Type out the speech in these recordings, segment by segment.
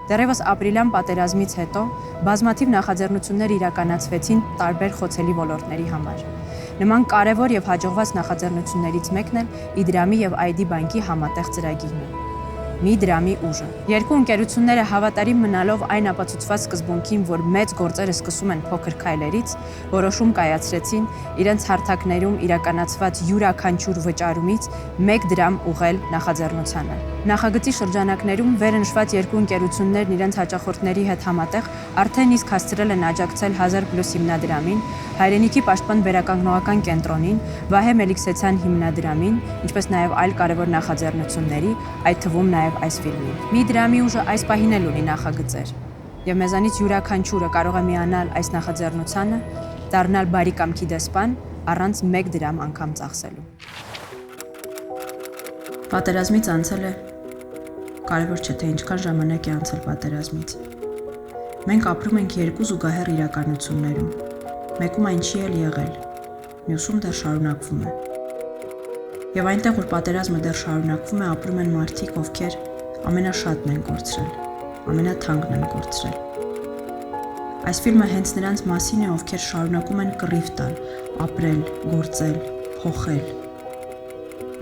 Դեռևս ապրիլյան պատերազմից հետո բազմաթիվ նախաձեռնություններ իրականացվեցին տարբեր խոցելի ոլորտների համար։ Նման կարևոր եւ հաջողված նախաձեռնություններից մեկն էլ Իդրամի եւ ID բանկի համատեղ ծրագիրն է։ Մի դրամի ուժը։ Երկու ընկերությունները հավատարիմ մնալով այն ապացուցված սկզբունքին, որ մեծ գործերը սկսում են փոքր քայլերից, որոշում կայացրեցին իրենց հարթակներում իրականացված յուրաքանչյուր վճարումից 1 դրամ ուղղել նախաձեռնությանը։ Նախագծի շրջանակներում վերնշված երկու ընկերություններն իրենց հաճախորդների հետ համատեղ արդեն իսկ հասցրել են աջակցել 1000+ հիմնադրամին, Հայրենիքի պաշտպան վերականգնողական կենտրոնին, Վահե Մելիքսեցյան հիմնադրամին, ինչպես նաև այլ կարևոր նախաձեռնությունների, այդ թվում նաև այս ֆիլմին։ Մի դրամի ուժը այս պահին էլ ունի նախագծեր, եւ մեզանից յուրաքանչյուրը կարող է միանալ այս նախաձեռնությանը, դառնալ բարի կամքի դեսպան առանց 1 դրամ անգամ ծախսելու։ Պատերազմից անցել է, կարևոր չէ թե ինչքան ժամանակ է անցել պատերազմից։ Մենք ապրում ենք երկու զուգահեռ իրականություններում։ Մեկում այն չի էլ եղել, մյուսում դեռ շարունակվում է։ Եվ այնտեղ, որ պատերազմը դեռ շարունակվում է, ապրում են մարդիկ, ովքեր ամենաշատն են կորցրել, ամենաթանկն են կորցրել։ Այս ֆիլմը հենց նրանց մասին է, ովքեր շարունակում են կռիվ տալ, ապրել, գործել, փոխել։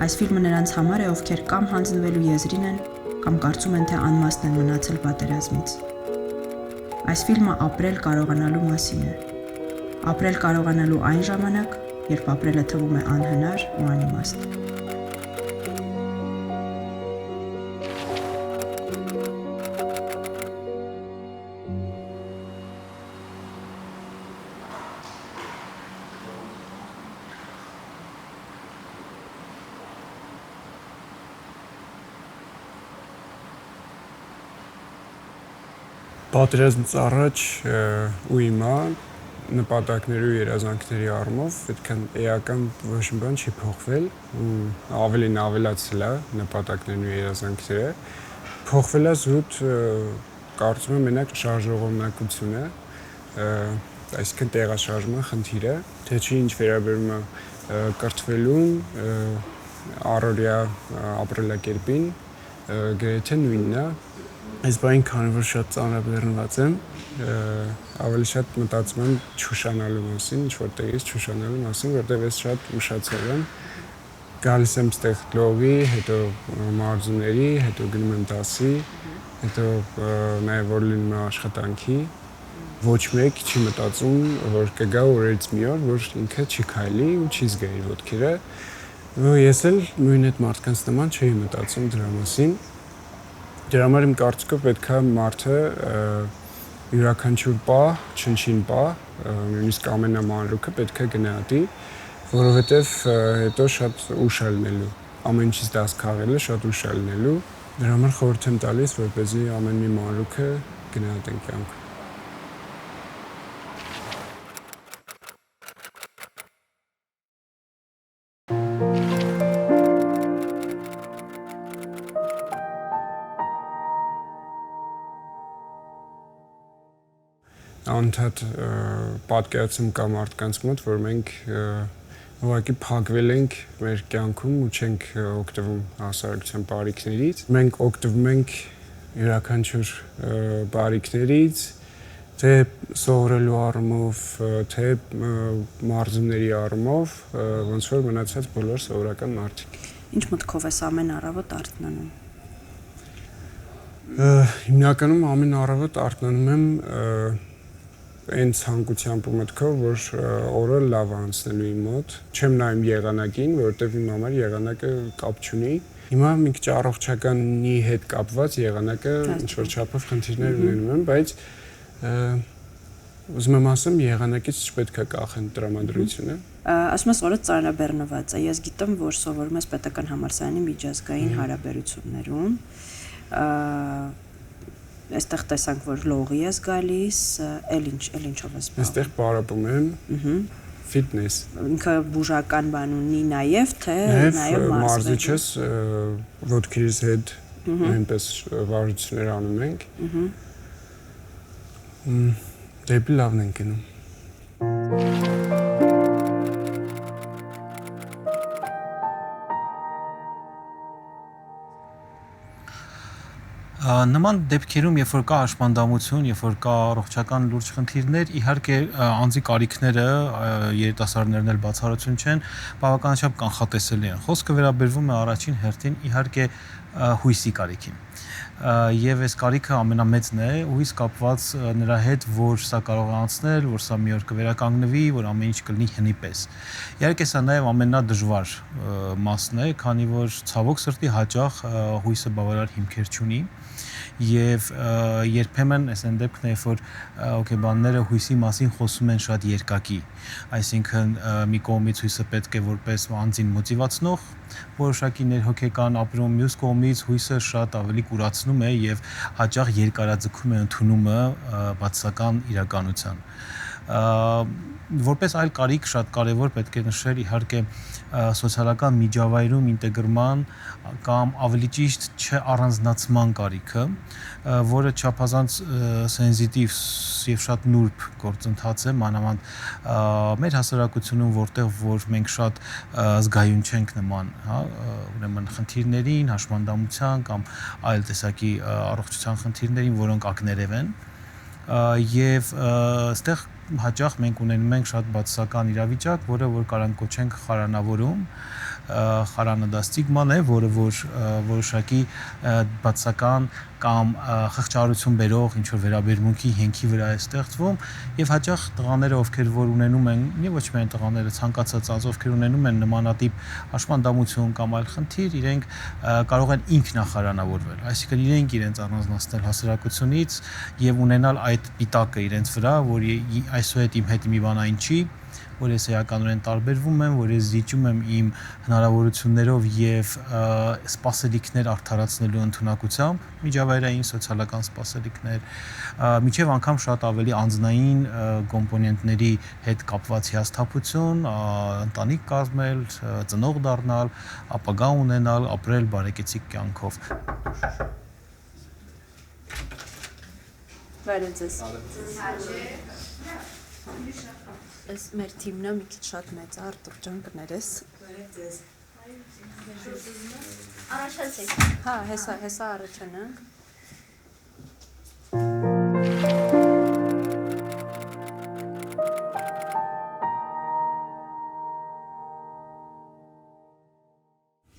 Այս ֆիլմը նրանց համար է, ովքեր կամ հանձնվելու եզրին են, կամ կարծում են, թե անմասն են մնացել պատերազմից։ Այս ֆիլմը ապրել կարողանալու մասին է։ Ապրել կարողանալու այն ժամանակ, երբ ապրելը թվում է անհնար ու անիմաստ։ Պատերազմից առաջ ու հիմա նպատակների ու երազանքների առումով այդքան էական ոչ մի բան չի փոխվել ու ավելին ավելացել է նպատակներն ու երազանքները։ Փոխվել է զուտ կարծում եմ մենակ շարժողնակությունը, այսինքն տեղաշարժման խնդիրը, թե չի ինչ վերաբերում է կրթվելուն, առօրյա ապրելակերպին, գրեթե նույնն է։ Այս բանին քանի որ շատ ծանրաբեռնված եմ, ավելի շատ մտածում եմ չուշանալու մասին, ինչ որտեղից չուշանալու մասին, որտեղ ես շատ ուշացել եմ։ Գալիս եմ ստեղ լովի, հետո մարզումների, հետո գնում եմ դասի, հետո նաև որ լինում է աշխատանքի, ոչ մեկ չի մտածում, որ կգա օրերից մի օր, որ ինքը չի քայլի ու չի զգա իր ոտքերը։ Ու ես էլ նույն այդ մարդկանց նման չէի մտածում դրա մասին։ Դրա համար իմ կարծիքով պետք է մարդը յուրաքանչյուր պահ, չնչին պահ, նույնիսկ ամենամանրուքը պետք է գնահատի, որովհետև հետո շատ ուշ է լինելու, ամեն ինչից դաս քաղելը շատ ուշ է լինելու։ Դրա համար խորհուրդ եմ տալիս, որպեսզի ամեն մի մանրուքը գնահատենք կյանքում։ Անընդհատ պատկերացում կա մարդկանց մոտ, որ մենք ուղղակի փակվել ենք մեր կյանքում ու չենք օգտվում հասարակության բարիքներից։ Մենք օգտվում ենք յուրաքանչյուր բարիքներից, թե սովորելու առումով, թե մարզումների առումով, ոնց որ մնացած բոլոր սովորական մարդիկ։ Ինչ մտքով ես ամեն առավոտ արթնանում։ Հիմնականում ամեն առավոտ արթնանում եմ այն ցանկությամբ ու մտքով, որ օրը լավ անցնելու իմ մոտ։ Չեմ նայում եղանակին, որովհետև իմ համար եղանակը կապ չունի։ Հիմա մի քիչ առողջականի հետ կապված եղանակը ինչ-որ չափով խնդիրներ ունենում եմ, բայց ուզում եմ ասեմ, եղանակից չպետք է կախեն տրամադրությունը։ Ասում ես օրը ծանրաբեռնված է։ Ես գիտեմ, որ սովորում ես պետական համալսարանի միջազգային հարաբերություններում։ Այստեղ տեսանք, որ լողի ես գալիս, էլ ինչով ես զբաղվում։ Այստեղ պարապում եմ։ Ֆիթնես։ Ինքը բուժական բան ունի նաև, թե նաև մարզիչ ես, ոտքերիս հետ նույնպես վարժություններ անում ենք։ Դեպի լավն ենք գնում։ Նման դեպքերում, երբ որ կա հաշմանդամություն, երբ որ կա առողջական լուրջ խնդիրներ, իհարկե անձի կարիքները երիտասարդներն էլ բացառություն չեն, բավականաչափ կանխատեսելի են։ Խոսքը վերաբերվում է առաջին հերթին իհարկե հույսի կարիքին։ Եվ այս կարիքը ամենամեծն է, հույս կապված նրա հետ, որ սա կարող է անցնել, որ սա մի օր կվերականգնվի, որ ամեն ինչ կլինի հնի պես։ Իհարկե սա նաև ամենադժվար մասն է, քանի որ ցավոք սրտի հաճախ հույսը բավարար հիմքեր չունի եւ երբեմն այս այն դեպքն է, երբ որ հոգեբանները հույսի մասին խոսում են շատ երկակի, այսինքն մի կողմից հույսը պետք է որպես անձին մոտիվացնող որոշակի ներհոգեկան ապրում, մյուս կողմից հույսը շատ ավելի կուրացնում է եւ հաճախ երկարաձգում է ընդունումը բացասական իրականության։ Որպես այլ կարիք շատ կարևոր պետք է նշել իհարկե սոցիալական միջավայրում ինտեգրման կամ ավելի ճիշտ չառանձնացման կարիքը, որը չափազանց սենզիտիվ եւ շատ նուրբ գործընթաց է, մանավանդ մեր հասարակությունում, որտեղ որ մենք շատ զգայուն չենք նման, ուրեմն խնդիրներին, հաշմանդամության կամ այլ տեսակի առողջության խնդիրներին, որոնք ակներև են, եւ այստեղ հաճախ մենք ունենում ենք շատ բացասական իրավիճակ, որը որ կարանք կոչենք խարանավորում, խարանը դա ստիգման է, որը որ որոշակի բացասական կամ խղճահարություն բերող ինչ որ վերաբերմունքի հենքի վրա է ստեղծվում եւ հաճախ տղաները, ովքեր որ ունենում են, եւ ոչ միայն տղաները, ցանկացած անձ, ովքեր ունենում են նմանատիպ հաշմանդամություն կամ այլ խնդիր, իրենք կարող են ինքնախարանավորվել, այսինքն իրենք իրենց առանձնացնել հասարակությունից եւ ունենալ այդ պիտակը իրենց վրա, որ այսուհետ իմ հետ մի բան այն չի, որ ես էականորեն տարբերվում եմ, որ ես զիջում եմ իմ հնարավորություններով եւ սպասելիքներ արդարացնելու ընդունակությամբ, միջավայրային սոցիալական սպասելիքներ, միջև անգամ շատ ավելի անձնային կոմպոնենտների հետ կապված հիասթափություն, ընտանիք կազմել, ծնող դառնալ, ապագա ունենալ, ապրել բարեկեցիկ կյանքով։ Բարեձեզ։ Այս մեր թիմն է մի քիչ շատ մեծ է, Արտուր ջան, կներես։ Բարեձեզ։ Առաջացեք։ Հա, հեսա առաջանանք։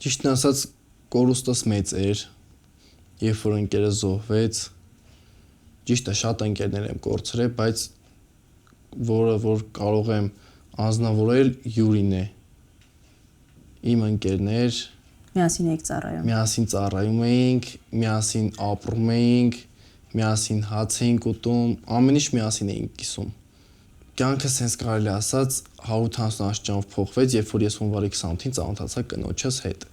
Ճիշտն ասած, կորուստս մեծ էր, երբ որ ընկերը զոհվեց, ճիշտ է, շատ ընկերներ եմ կորցրել, բայց որը որ կարող եմ անձնավորել Յուրին է։ Իմ ընկերներ, միասին ծառայում էինք, միասին ապրում էինք, միասին հաց էինք ուտում, ամեն ինչ միասին էինք կիսում։ Կյանքը sense կարելի ասած 180 աստիճանով փոխվեց, երբ որ ես հունվարի 28-ին ծանոթացա կնոջս հետ։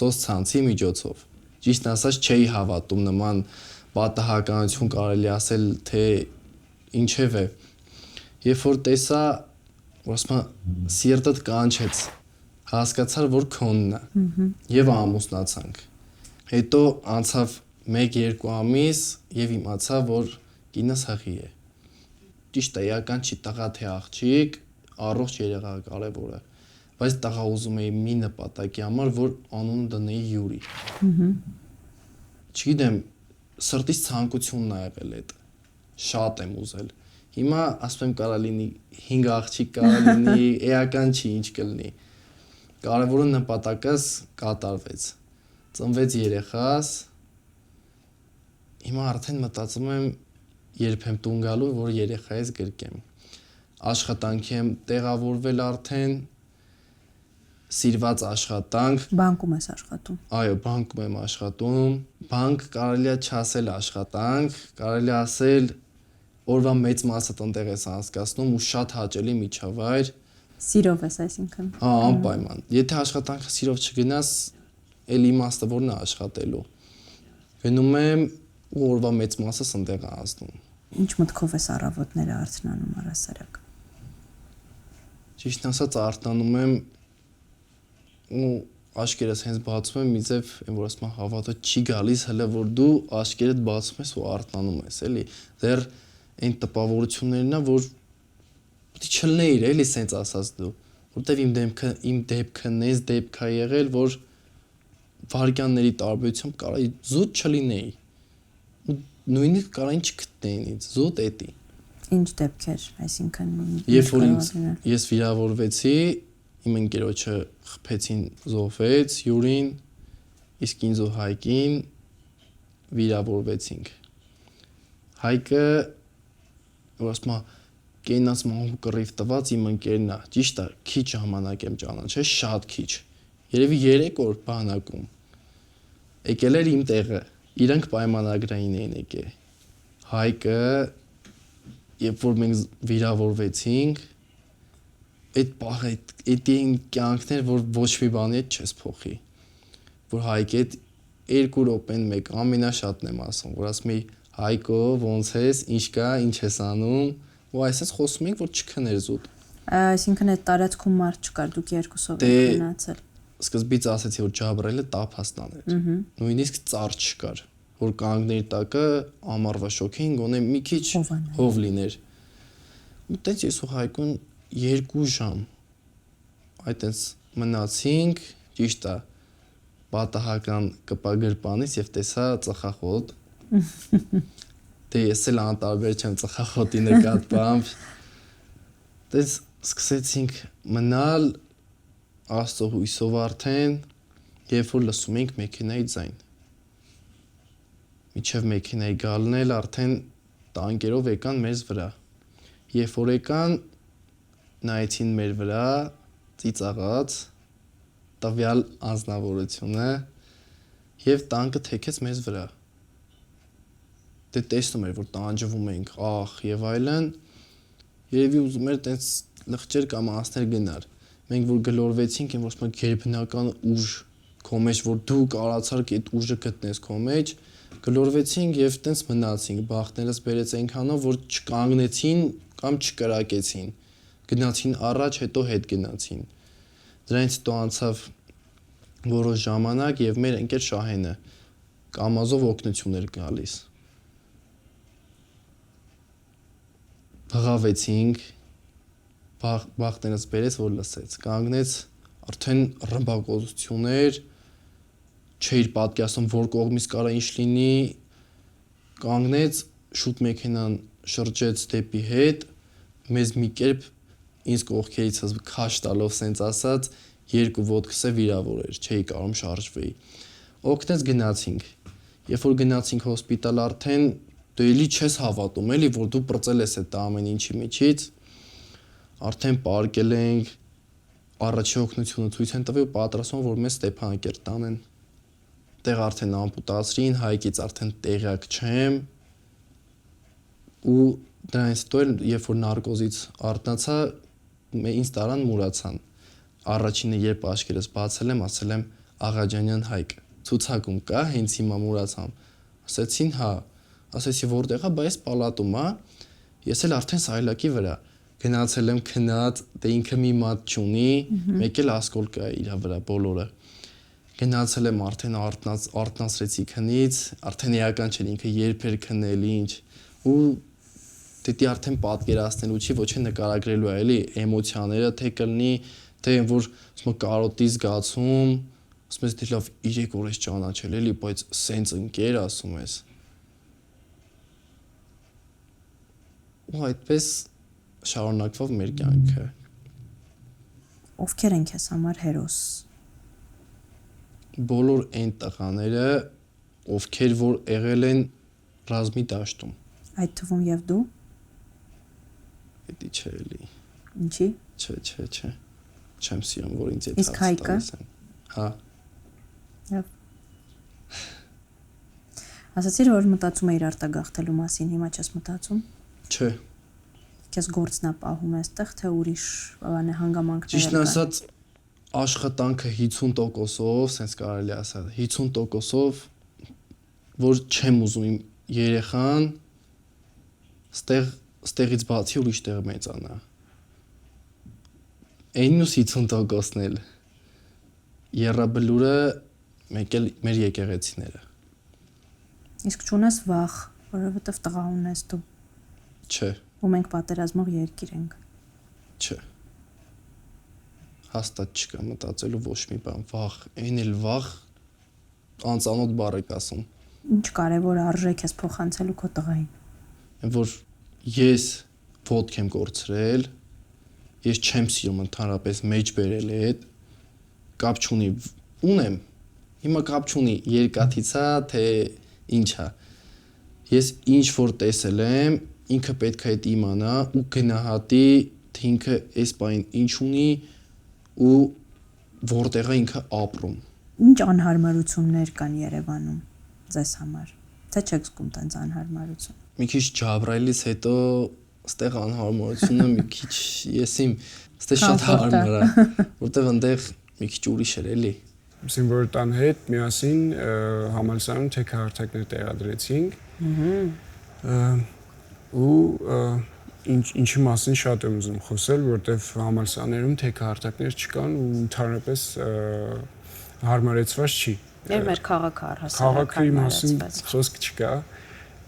Սոցցանցի միջոցով։ Ճիշտն ասած չէի հավատում նման պատահականություն կարելի ասել, թե ինչև է։ Երբ որ տեսա, որ ասում սիրտդ կանչեց, հասկացար, որ քոնն է, եւ ամուսնացանք։ Հետո անցավ 1-2 ամիս եւ իմացա, որ կինս հղի է։ Ճիշտ է, էական չի տղա թե աղջիկ, առողջ երեխա կարևոր է, բայց տղա ուզում էի մի նպատակի համար, որ անունը դնեի Յուրի։ Չգիտեմ, սրտից ցանկությունն ա եղել այդ, շատ եմ ուզել։ Հիմա ասում եմ կարա լինի 5 աղջիկ, կարա լինի, էական չի ինչ կլինի։ Կարևորը նպատակս կատարվեց։ Ծնվեց երեխաս։ Հիմա արդեն մտածում եմ երբ եմ տուն գալու, որ երեխայից գրկեմ։ Աշխատանքի եմ տեղավորվել արդեն, սիրված աշխատանք։ Բանկում ես աշխատում։ Այո, բանկում եմ աշխատում։ Բանկ կարելի է չասել աշխատանք, կարելի է ասել օրվա մեծ մասը տնտեղ ես անցկացնում ու շատ հաճելի միջավայր։ Սիրով ես, այսինքն։ Հա, անպայման։ Եթե աշխատանքը սիրով չգնաս, էլ իմաստը որն է աշխատելու։ Գնում եմ ու օրվա մեծ մասը տնտեղ անցնում։ Ինչ մտքով ես առավոտները արթնանում առասարակ։ Ճիշտ ասած արթնանում եմ ու աչքերս հենց բացում եմ, իձև որ ասում եմ հավատը չի գալիս, հələ որ դու աչքերդ բացում ես ու արթնանում ես, էլի։ Դեռ այն տպավորություններն է, որ պետք է չլներ, էլի սենց ասած դու, որտեվ իմ դեպքը նես դեպք է եղել, որ վարքյանների տարբերությամբ կարա զուտ չլինեի։ ու նույնիսկ կարող են չգտնեն ինձ, զուտ էտի։ Ինչ դեպքեր, այսինքն Երբ որ ինչ կարող ա ես վիրավորվեցի, իմ ընկերոջը խփեցին, զոհվեց Յուրին, իսկ ինձ ու Հայկին վիրավորվեցինք։ Հայկը ասում է կենաց մահու կռիվ տված իմ ընկերն է, ճիշտ է, քիչ ժամանակ եմ ճանաչել, շատ քիչ։ Երևի 3 օր բանակում։ Եկել էր իմ տեղը, իրանք պայմանագրային էին եկել։ Հայկը, երբ որ մենք վիրավորվեցինք, այդ պահը, այդ կյանքներ, որ ոչ մի բանի հետ չես փոխի։ Որ Հայկի հետ 2 րոպեն մեկ ամենաշատն եմ ասում, որ ասում էի Հայկո, ոնց ես, ինչ կա, ինչ ես անում, ու այսպես խոսում ենք, որ չքներ զուտ։ Այսինքն այդ տարածքում մարդ չկար, դուք երկուսով Դե եք մնացել։ Սկզբից ասացի, որ ջաբրելը տափաստան էր։ Նույնիսկ ծառ չկար, որ կանգների տակը ամառվա շոքին գոնե մի քիչ հով լիներ։ Ու տենց ես ու Հայկուն 2 ժամ այտենց մնացինք, ճիշտ է, պատահական կպագրպանից եւ տեսա ծխախոտ։ Դե ես էլ անտարբեր չեմ ծխախոտի նկատմամբ։ Դες սկսեցինք մնալ Աստծո հույսով արդեն, երբ որ լսում ենք մեքենայի ձայն։ Միջև մեքենայի գալն էլ արդեն տանկերով եկան մեզ վրա։ Երբ որ եկան, նայեցին մեր վրա, ծիծաղած, տվյալ անձնավորությունը եւ տանկը թեքեց մեզ վրա։ Դե տեսնում էր, որ տանջվում ենք, ախ եւ այլն, երևի ուզում էր տենց լղջեր կամ անցներ գնար։ Մենք որ գլորվեցինք, այն որ գերբնական ուժ քո մեջ, որ դու կարացար այդ ուժը գտնես քո մեջ, գլորվեցինք եւ տենց մնացինք, բախտներս բերեց այնքանով, որ չկանգնեցին կամ չկրակեցին։ Գնացին առաջ, հետո հետ գնացին։ Դրանից հետո անցավ որոշ ժամանակ եւ մեր ընկեր Շահենը կամազով օգնություն էր գալիս։ Բղավեցինք, բախտերս բերեց, որ լսեց, կանգնեց, արդեն ռմբակոծություններ, չէր պատկերացնում, որ կողմից կարա ինչ լինի, կանգնեց, շուտ մեքենան շրջեց դեպի հետ, մեզ մի կերպ ինձ կողքերիցս քաշ տալով սենց ասած, 2 ոտքս է վիրավոր էր, չէի կարում շարժվեի։ Օգնեց գնացինք։ Երբ որ գնացինք հոսպիտալ արդեն դու էլի չես հավատում, էլի որ դու պրծել ես այդ ամեն ինչի միջից, արդեն պարկել ենք, առաջի օգնությունը ցույց են տվել ու պատրաստվում որ մեզ Ստեփանակերտ տանեն։ Տեղ արդեն ամպուտացրին, Հայկից արդեն տեղյակ չեմ։ Ու դրանից հետո երբ որ նարկոզից արթնացա, ինձ տարան մուրացան։ Առաջինը երբ աչքերս բացել եմ, ասել եմ Աղաջանյան Հայկ, ցուցակում կա, հենց հիմա մուրացամ։ Ասեցին, հա։ Ասեցի որտեղ է, բայց պալատում է։ Ես էլ արդեն սայլակի վրա գնացել եմ քնած, դե ինքը մի մատ չունի, մեկ էլ ասկոլ կա իր վրա բոլորը։ Գնացել եմ արդեն արթնացրեցի քնից, արդեն էական չէր ինքը երբ էր քնել, ինչ։ Ու դիտի արդեն պատկերացնելու չի, ոչ է նկարագրելու է, էլի էմոցիաները թե կլինի, թե որ ասում կարոտի զգացում, ասում ես դե լավ 3 օր ես ճանաչել, էլի, բայց սենց ընկեր ասում ես։ Ու այդպես շարունակվավ մեր կյանքը։ Ովքեր են քեզ համար հերոս։ Բոլոր այն տղաները, ովքեր որ եղել են ռազմի դաշտում։ Այդ թվում եւ դու։ Էդի չէ էլի։ Ինչի։ Չէ։ Չեմ սիրում որ ինձ այդ իսկ Հայկը։ Հա։ Եվ ասացիր որ մտածում էիր արտագաղթելու մասին, հիմա չես մտածում։ Չէ։ Քեզ գործն է պահում այստեղ, թե ուրիշ բանը հանգամանքներ։ Ճիշտն ասած աշխատանքը 50%-ով, sense կարելի ասել, 50%-ով որ չեմ ուզում իմ երեխան ստեղից բացի ուրիշ տեղ մեծանա։ Այն ու 50%-ն էլ երրաբլուրը մեկ էլ մեր եկեղեցիները։ Իսկ չունես վախ, որովհետև տղա ունես դու։ Չէ։ Ու մենք պատերազմող երկիր ենք։ Չէ։ Հաստատ չկա մտածելու ոչ մի բան, վախ, այն էլ վախ անծանոթ բառ եք ասում։ Ինչ կարևոր արժեք ես փոխանցելու քո տղային։ Որ ես ոդք եմ կորցրել, ես չեմ սիրում ընդհանրապես մեջ բերել այդ կապ չունի ունեմ հիմա կապ չունի երկաթից է թե ինչա ես ինչ որ տեսել եմ ինքը պետք է այդ իմանա ու գնահատի թե ինքը այս բանին ինչ ունի ու որտեղ է ինքը ապրում Ինչ անհարմարություններ կան Երևանում ձեզ համար թե չեք զգում տենց անհարմարություն մի քիչ Ջաբրայելից հետո ստեղ անհարմարությունը մի քիչ եսիմ ստեղ շատ հարմար է որտեղ այնտեղ մի քիչ ուրիշ էր էլի Սիմվոլտան հետ միասին համալսարանում թեքահարթակներ տեղադրեցինք ու ինչի մասին շատ եմ ուզում խոսել որտեղ համալսարներում թեքահարթակներ չկան ու ընդհանրապես հարմարեցված չի Եվ մեր քաղաքը առհասարակ քաղաքի մասին խոսք չկա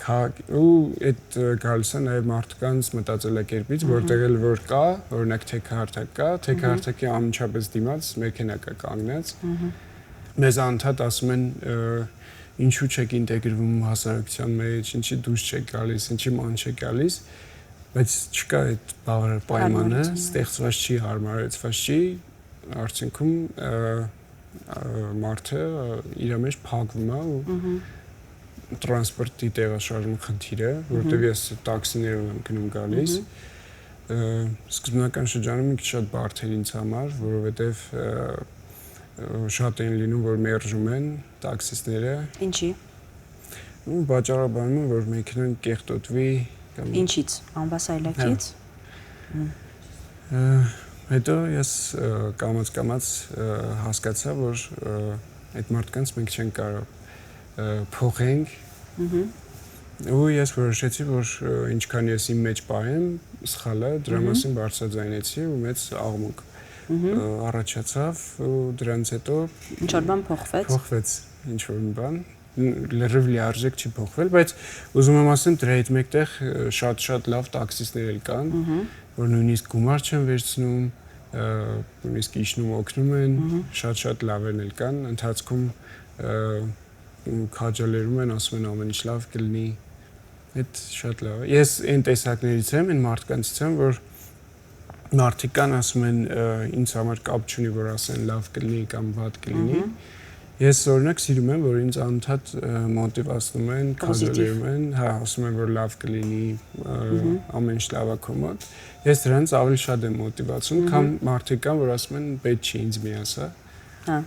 ու այդ գալիս է նաև մարդկանց մտածելակերպից, որտեղ էլ որ կա, օրինակ թեքահարթակ կա, թեքահարթակի անմիջապես դիմաց մեքենա կա կանգնած։ Մեզ անդադ ասում են ինչու չեք ինտեգրվում հասարակության մեջ, ինչի դուրս չեք գալիս, ինչի ման չեք գալիս, բայց չկա այդ բավարար պայմանը, ստեղծված չի, հարմարեցված չի, արդյունքում մարդը իր մեջ փակվում է ու տրանսպորտի տեղաշարժման խնդիրը, որտեղ ես տաքսիներով եմ գնում գալիս։ Սկզբնական շրջանում մի քիչ շատ բարդ էր ինձ համար, որովհետև շատ են լինում, որ մերժում են տաքսիստները։ Ինչի։ Ու բաժանաբանում որ մեքենան կեղտոտվի կամ Ինչից, անվասայլակից։ Հետո ես կամաց հասկացա, որ այդ մարդկանց մենք չենք կարող փոխենք ու ես որոշեցի որ ինչքան ես իմ մեջ պահեմ սխալ է դրա մասին բարձրաձայնեցի ու մեծ աղմուկ առաջացավ ու դրանից հետո Ինչ որ բան փոխվեց ինչ որ բան լրիվ լիարժեք չի փոխվել բայց ուզում եմ ասեմ դրա հետ մեկտեղ շատ լավ տաքսիստներ էլ կան որ նույնիսկ գումար չեն վերցնում նույնիսկ իջնում օգնում են շատ լավերն էլ կան ընթացքում քաջալերում են, ասում են ամեն ինչ լավ կլինի։ Այդ շատ լավ է։ Ես այն տեսակներից եմ, այն մարդկանցից եմ, որ մարդիկ կան ասում են ինձ համար կապ չունի, որ ասեն լավ կլինի կամ վատ կլինի։ Ես օրինակ սիրում եմ, որ ինձ անդադ մոտիվացնում են, քաջալերում են, հա, ասում են, որ լավ կլինի, ամեն ինչ լավ է քո մոտ։ Ես դրանից ավելի շատ եմ մոտիվացում, քան մարդիկ կան, որ ասում են պետք չի ինձ մի ասա։ Հա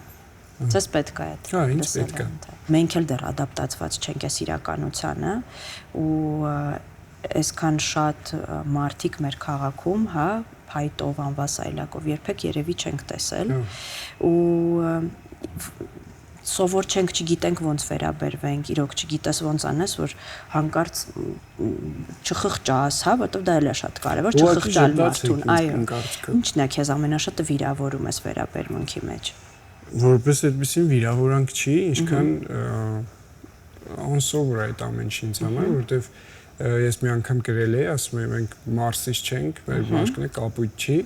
Ձեզ պետք է այդ։ Հա, ինձ պետք է։ Մենք էլ դեռ ադապտացված չենք այս իրականությանը ու այսքան շատ մարդիկ մեր քաղաքում, հա, փայտով, անվասայլակով երբեք երևի չենք տեսել ու սովոր չենք, չգիտենք ոնց վերաբերվենք, իրոք չգիտես ոնց անես, որ հանկարծ չխղճաս, հա, որտեղ դա էլ է շատ կարևոր, չխղճալ մարդուն, այո։ Ինչն է քեզ ամենաշատը վիրավորում ես վերաբերմունքի մեջ։ Որպես այդպեսին վիրավորանք չի, ինչքան անսովոր է այդ ամեն ինչ ինձ համար, որովհետև ես մի անգամ գրել էի, ասում եմ մենք Մարսից չենք, մեր բաշխը կապույտ չի,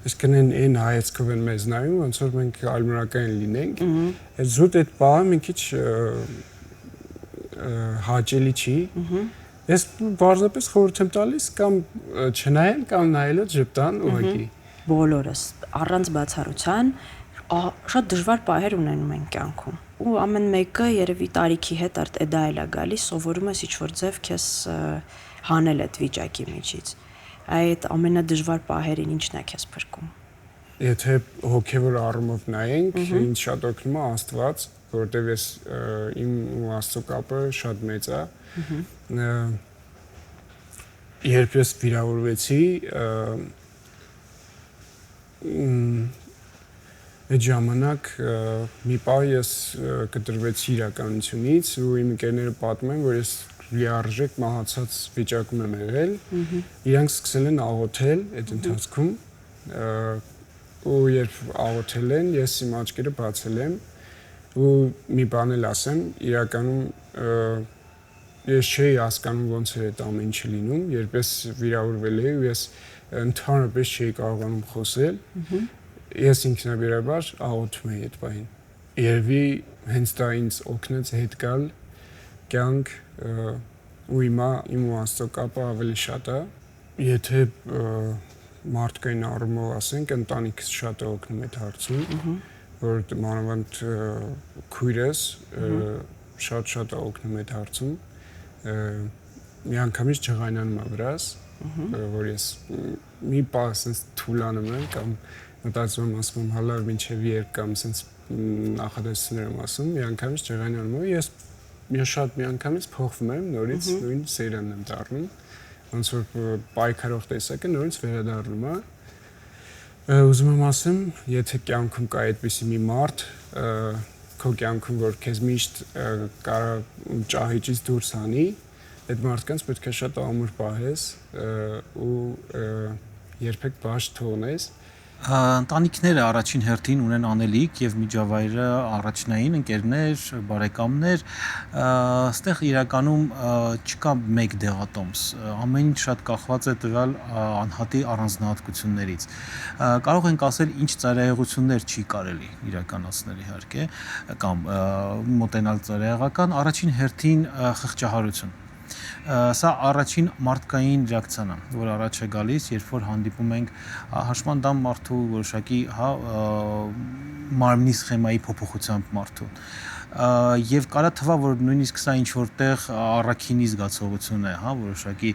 այսինքն այն հայացքով են մեզ նայում, ոնց որ մենք ալմրական լինենք, այդ զուտ այդ բանը մի քիչ հաճելի չի։ Ես բարձրապես խորհուրդ եմ տալիս կամ չնայեն կամ նայելով ժպտան ուղղակի։ Բոլորս առանց բացառության շատ դժվար պահեր ունենում ենք կյանքում ու ամեն մեկը երևի տարիքի հետ դա էլ է գալիս սովորում ես ինչ-որ ձև քեզ հանել այդ վիճակի միջից այդ ամենադժվար պահերին ինչն է քեզ փրկում Եթե հոգևոր առումով նայենք ինձ շատ օգնում է Աստված որովհետև ես իմ ու Աստծո կապը շատ մեծ է երբ ես վիրավորվեցի Այդ ժամանակ մի պահ ես կտրվեցի իրականությունից ու իմ ընկերները պատմում են, որ ես լիարժեք մահացած վիճակում եմ եղել։ Իրանք սկսել են աղոթել այդ ընթացքում ու երբ աղոթել են, ես իմ աչքերը բացել եմ ու մի բան էլ ասեմ, իրականում ես չէի հասկանում ոնց է այդ ամեն ինչը լինում, երբ ես վիրավորվել էի ու ես ընդհանրապես չէի կարողանում խոսել Ես ինքնաբերաբար աղոթում էի այդ բանին։ Երևի հենց դա ինձ օգնեց հետ գալ կյանք ու հիմա իմ ու Աստծո կապը ավելի շատ է։ Եթե մարդկային առումով ասենք, ընտանիքս շատ է օգնում այդ հարցում, որ մանավանդ քույրս շատ է օգնում այդ հարցում։ Մի անգամից ջղայնանում է վրաս, որ ես մի պահ sense թուլանում եմ կամ մտածում եմ, ասում եմ հալա մինչև երբ կամ sense նախադասություններ եմ ասում, մի անգամից ջղայնանում եմ, ես շատ մի անգամից փոխվում եմ, նորից նույն սերանն եմ դառնում, ոնց որ պայքարող տեսակը նորից վերադառնում է։ Ուզում եմ ասեմ, եթե կյանքում կա այդպիսի մի մարդ, քո կյանքում, որ քեզ միշտ կարա ճահիճից դուրս հանի, այդ մարդկանց պետք է շատ ամուր պահես ու երբեք բաց թողնես։ Ընտանիքները առաջին հերթին ունեն անելիք եւ միջավայրը առաջնային ընկերներ, բարեկամներ, այստեղ իրականում չկա մեկ դեղատոմս, ամեն ինչ շատ կախված է տվյալ անհատի առանձնահատկություններից։ Կարող ենք ասել, ինչ ծայրահեղություններ չի կարելի իրականացնել իհարկե, կամ մոտենալ ծայրահեղական, առաջին հերթին խղճահարություն։ Սա առաջին մարդկային ռեակցիան է, որ առաջ է գալիս, երբ որ հանդիպում ենք հաշմանդամ մարդու որոշակի մարմնի սխեմայի փոփոխությամբ մարդու։ Եվ կարա թվա, որ նույնիսկ սա ինչ որտեղ առաքինի զգացողություն է, որոշակի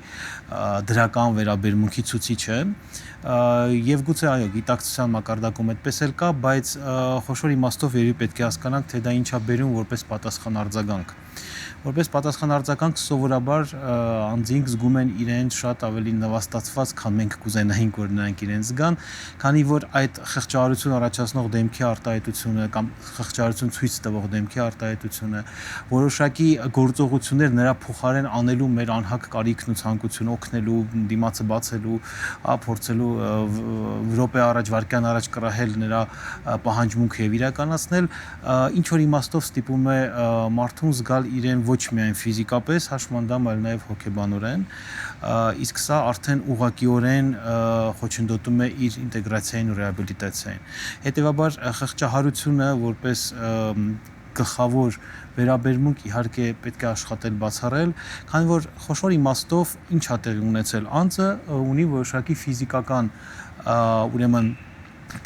դրական վերաբերմունքի ցուցիչ է, եւ գուցե այո, գիտակցության մակարդակում այդպես էլ կա, բայց խոշոր իմաստով երբ պետք է հասկանանք, թե դա ինչա բերում որպես պատասխան արձագանք։ Որպես պատասխան արձագանք սովորաբար անձինք զգում են իրենց շատ ավելի նվաստացված, քան մենք կուզենայինք, որ նրանք իրենց զգան, քանի որ այդ խղճահարություն առաջացնող դեմքի արտահայտությունը կամ խղճահարություն ցույց տվող դեմքի րարտահայտությունը, որոշակի գործողություններ նրա փոխարեն անելու մեր անհակ կարիքն ու ցանկությունը օգնելու, դիմացը բացելու, փորձելու րոպե առաջ, վայրկյան առաջ կռահել նրա պահանջմունքը եւ իրականացնել, ինչ որ իմաստով ստիպում է մարդուն զգալ իրեն ոչ միայն ֆիզիկապես հաշմանդամ, այլ նաեւ հոգեբանորեն, իսկ սա արդեն ուղղակիորեն խոչընդոտում է իր ինտեգրացիային ու ռեաբիլիտացիային։ Հետևաբար խղճահարությունը որպես գլխավոր վերաբերմունք իհարկե պետք է աշխատել բացառել, քանի որ խոշոր իմաստով ինչ է տեղի ունեցել, անձը ունի որոշակի ֆիզիկական, ուրեմն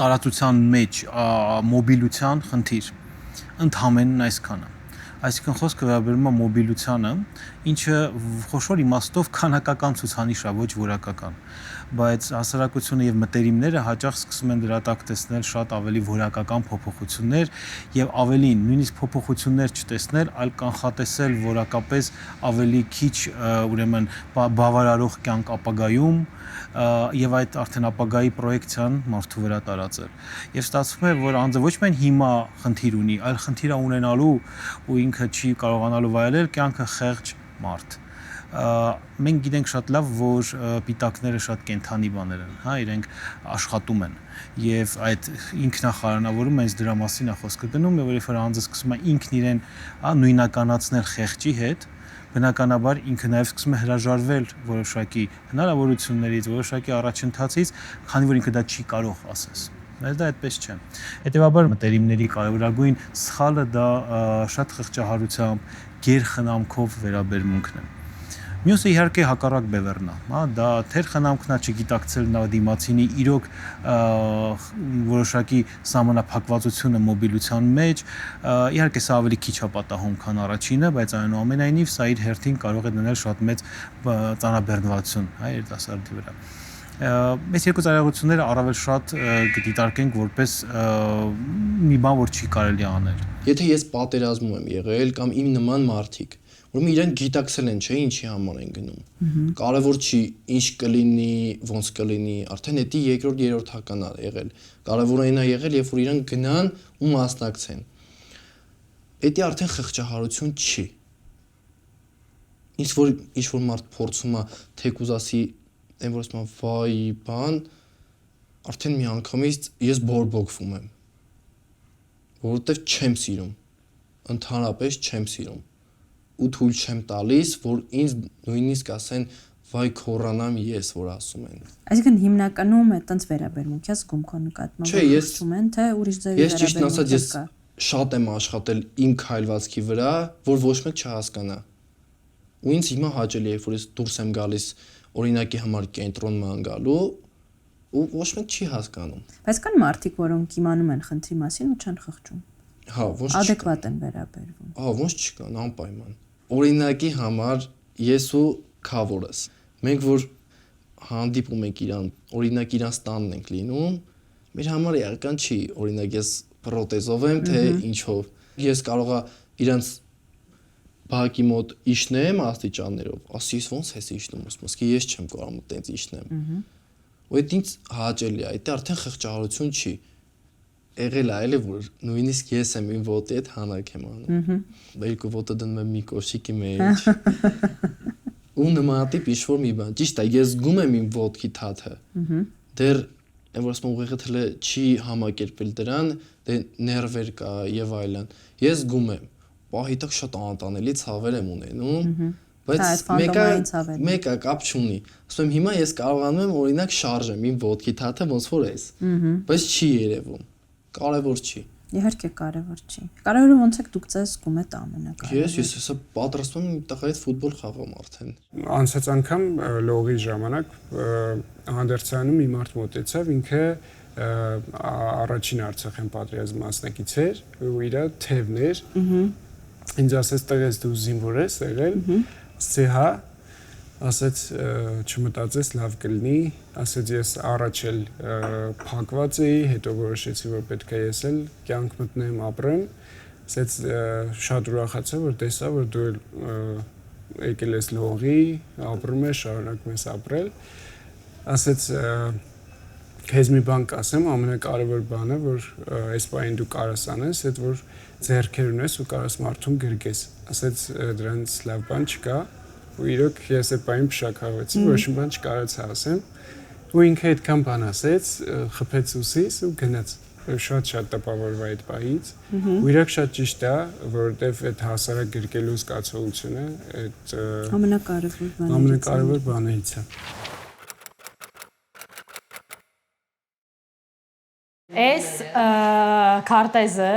տարածության մեջ մոբիլության խնդիր, ընդհանրեն այսքանը։ Այսինքն խոսքը վերաբերում է մոբիլությանը, ինչը խոշոր իմաստով քանակական ցուցանիշ է, ոչ որակական, բայց հասարակությունը եւ մտերիմները հաճախ սկսում են դրա տակ տեսնել շատ ավելի որակական փոփոխություններ եւ ավելին, նույնիսկ փոփոխություններ չտեսնել, այլ կանխատեսել որակապես ավելի քիչ, ուրեմն բավարարող կյանք ապագայում եւ այդ արդեն ապագայի պրոյեկցիան մարդու վրա տարածել։ Եվ ստացվում է, որ անձը ոչ միայն հիմա խնդիր ունի, այլ խնդիր ունենալու ու ինքը չի կարողանալու վայելել կյանքը խեղճ մարդ։ Մենք գիտենք շատ լավ, որ պիտակները շատ կենթանի բաներ են, իրենք աշխատում են եւ այդ ինքնախարանավորում հենց դրա մասին է խոսքը գնում, եւ երբ որ անձը սկսում է ինքն իրեն նույնականացնել խեղճի հետ, բնականաբար ինքը նաև սկսում է հրաժարվել որոշակի հնարավորություններից, որոշակի առաջընթացից, քանի որ ինքը դա չի կարող ասես։ Բայց դա այդպես չէ։ Հետևաբար մտերիմների կարևորագույն սխալը դա շատ խղճահարությամբ, գերխնամքով վերաբերմունքն է։ Մյուսը իհարկե հակառակ բևեռն է, դա թեր խնամքն է չգիտակցել նա դիմացինի իրոք որոշակի սահմանափակվածությունը մոբիլության մեջ, իհարկե սա ավելի քիչ է պատահում, քան առաջինը, բայց այնուամենայնիվ սա իր հերթին կարող է դնել շատ մեծ ծանրաբեռնվածություն, երիտասարդի վրա։ Այս երկու ծայրահեղությունները առավել շատ կդիտարկենք որպես մի բան, որ չի կարելի անել։ Եթե ես պատերազմում եմ եղել կամ իմ նման մարդիկ, ուրեմն իրենք գիտակցել են, չէ, ինչի համար են գնում։ Կարևոր չի ինչ կլինի, ոնց կլինի, արդեն դա երկրորդ, երրորդական է եղել։ Կարևորն է եղել, երբ որ իրենք գնան ու մասնակցեն։ Դա արդեն խղճահարություն չի։ Ինչ որ մարդ փորձում է թեկուզ ասի, այն որ ասում վայ, բան, արդեն մի անգամից ես բորբոքվում եմ։ Որովհետև չեմ սիրում։ Ընդհանրապես չեմ սիրում։ Ու թույլ չեմ տալիս, որ ինձ նույնիսկ ասեն վայ քորանամ ես, որ ասում են։ Այսինքն հիմնականում է տենց վերաբերմունք է զգում քո նկատմամբ, որ խոչում են, թե ուրիշ ձևի վերաբերմունք։ Ես ճիշտն ասած ես շատ եմ աշխատել իմ քայլվածքի վրա, որ ոչ մեկ չհասկանա։ ու ինձ հիմա հաճելի է, որ ես դուրս եմ գալիս օրինակի համար կենտրոնման գալու ու ոչ մեկ չի հասկանում։ Բայց կան մարդիկ, որոնք իմանում են խնդրի մասին ու չեն խղճում։ Հա, ոչ չկա։ Adekvat են վերաբերվում։ Հա, ոչ չկան, անպայման։ Օրինակի համար ես ու քավորս մենք որ հանդիպում ենք իրան, օրինակ իրանց տանն ենք լինում, մեր համար էական չի, օրինակ ես պրոթեզով եմ, թե ինչով։ Ես կարողա իրանց բակի մոտ իշնեմ աստիճաններով, ասի ոնց ես իշնում, ոսմոսկի ես չեմ կարող այդպես իշնեմ։ Ու այդ ինձ հաճելի է, դա արդեն խղճահարություն չի։ Եղել է այլ որ նույնիսկ ես եմ իմ ոտի հետ հանակ եմ անում։ Երկու ոտը դնում եմ մի կոշիկի մեջ։ Ու նմանատիպ ինչ-որ մի բան։ Ճիշտ է, ես զգում եմ իմ ոտքի թաթը։ Դեռ այն որ ասում ուղեղը թելը չի համակերպել դրան, դե ներվեր կա եւ այլն։ Ես զգում եմ։ Պահի տակ շատ անտանելի ցավեր եմ ունենում, բայց մեկը կապ չունի։ Ասում եմ հիմա ես կարողանում եմ օրինակ շարժեմ իմ ոտքի թաթը ոնց որ էս։ Բայց չի երևում։ Կարևոր չի։ Իհարկե կարևոր չի։ Կարևորը ոնց է դուք ձեզ զգում եք ամենակարևորը։ Ես հեսա պատրաստվում եմ տղայից ֆուտբոլ խաղամ արդեն։ Անցած անգամ լողի ժամանակ հանդերձանում մի մարդ մոտեցավ, ինքը առաջին Արցախյան պատերազմի մասնակից էր ու իր թևն էր։ Ինձ ասեց տղես դու զինվոր ես եղել։ Ասեցի հա, ասեց չմտածես լավ կլինի, ասեց ես առաջ էլ փակված էի, հետո որոշեցի որ պետք է ես էլ կյանք մտնեմ, ապրեմ, ասեց շատ ուրախացա որ տեսա որ դու եկել ես լողի, ապրում ես, շարունակում ես ապրել, ասեց քեզ մի բան կասեմ, ամենակարևոր բանը որ այս պահին դու կարաս անես, այդ որ ձեռքեր ունես ու կարաս մարդուն գրկես, ասեց դրանից լավ բան չկա ու իրոք ես այդ պահին փշակավեցի, ոչ մի բան չկարեցա ասեմ, ու ինքը այդքան բան ասեց, խփեց ուսիս ու գնաց, շատ տպավորվա այդ պահից, ու իրոք շատ ճիշտ է, որովհետև այդ հասարակ գրկելու զգացողությունը այդ ամենակարևոր բաներից է։ Այս քարտեզը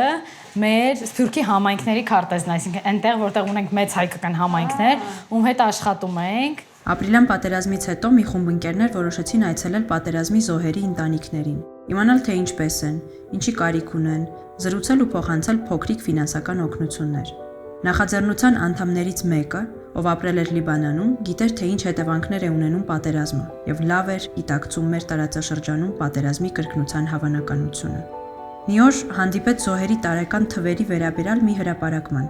մեր Սփյուռքի համայնքների քարտեզն է, այսինքն այնտեղ որտեղ ունենք մեծ հայկական համայնքներ, ում հետ աշխատում ենք։ Ապրիլյան պատերազմից հետո մի խումբ ընկերներ որոշեցին այցելել պատերազմի զոհերի ընտանիքներին, իմանալ թե ինչպես են, ինչի կարիք ունեն, զրուցել ու փոխանցել փոքրիկ ֆինանսական օգնություններ։ Նախաձեռնության անդամներից մեկը, ով ապրել էր Լիբանանում, գիտեր թե ինչ հետևանքներ է ունենում պատերազմը, եւ լավ էր իտակցում մեր տարածաշրջանում պատերազմի կրկնության հավանականությունը։ Մի օր հանդիպեց զոհերի տարեկան թվերի վերաբերյալ մի հրապարակման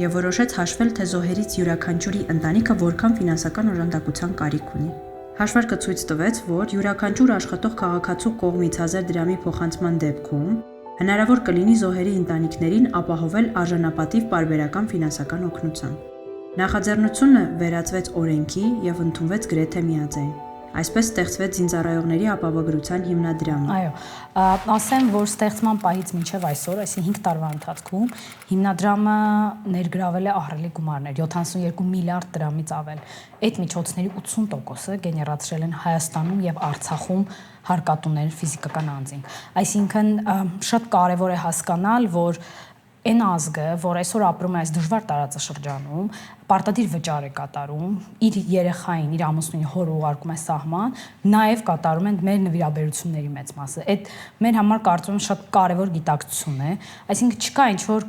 եւ որոշեց հաշվել, թե զոհերից յուրաքանչյուրի ընտանիքը որքան ֆինանսական օժանդակության կարիք ունի։ Հաշվարկը ցույց տվեց, որ յուրաքանչյուր աշխատող քաղաքացու կողմից 1000 դրամի փոխանցման դեպքում հնարավոր կլինի զոհերի ընտանիքներին ապահովել արժանապատիվ պարբերական ֆինանսական օգնություն։ Նախաձեռնությունը վերածվեց օրենքի եւ ընդունվեց գրեթե միաձայն։ Այսպես ստեղծվեց զինծառայողների ապահովագրության հիմնադրամը։ Այո, ասեմ, որ ստեղծման պահից մինչև այսօր, այսինքն 5 տարվա ընթացքում հիմնադրամը ներգրավել է ահռելի գումարներ, 72 միլիարդ դրամից ավել։ Այդ միջոցների 80%-ը գեներացրել են Հայաստանում եւ Արցախում հարկատուներ ֆիզիկական անձին։ Այսինքն շատ կարեւոր է հասկանալ, որ այն ազգը, որ այսօր ապրում է այս դժվար տարածաշրջանում, պարտադիր վճար է կատարում, իր երեխային, իր ամուսնուին հորը ուղարկում է սահման, նաև կատարում են մեր նվիրաբերությունների մեծ մասը։ Այդ մեր համար կարծում եմ շատ կարևոր գիտակցություն է, այսինքն չկա ինչ-որ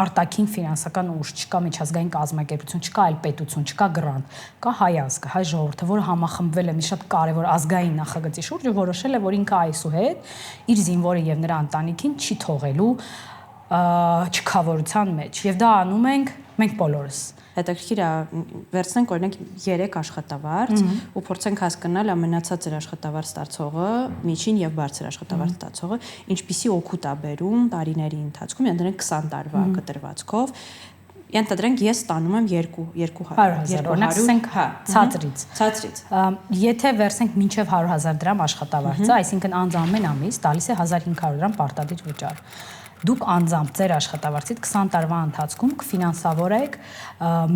արտաքին ֆինանսական ուժ, չկա միջազգային կազմակերպություն, չկա այլ պետություն, չկա գրանտ, կա հայ ազգը, հայ ժողովուրդը, որը համախմբվել է մի շատ կարևոր ազգային նախագծի շուրջ ու որոշել է, որ ինքը այսուհետ իր զինվորը եւ նրա ընտանիքին չի թողելու չքավորության մեջ եւ դա անում ենք մենք բոլորս։ Հետաքրքիր է, վերցնենք օրինակ 3 աշխատավարձ ու փորձենք հասկանալ ամենացածր աշխատավարձ ստացողը, միջին եւ բարձր աշխատավարձ ստացողը ինչպիսի օգուտ է բերում տարիների ընթացքում, ընդդրանք 20 տարվա կտրվածքով։ Ենթադրենք ես ստանում եմ 200,000, օրինակ ասենք, հա, ցածրից։ Եթե վերցնենք մինչև 100,000 դրամ աշխատավարձը, այսինքն անձ ամեն ամիս տալիս է 1500 դրամ պարտադիր վճար։ դուք անձամբ ձեր աշխատավարձից 20 տարվա ընթացքում կֆինանսավորեք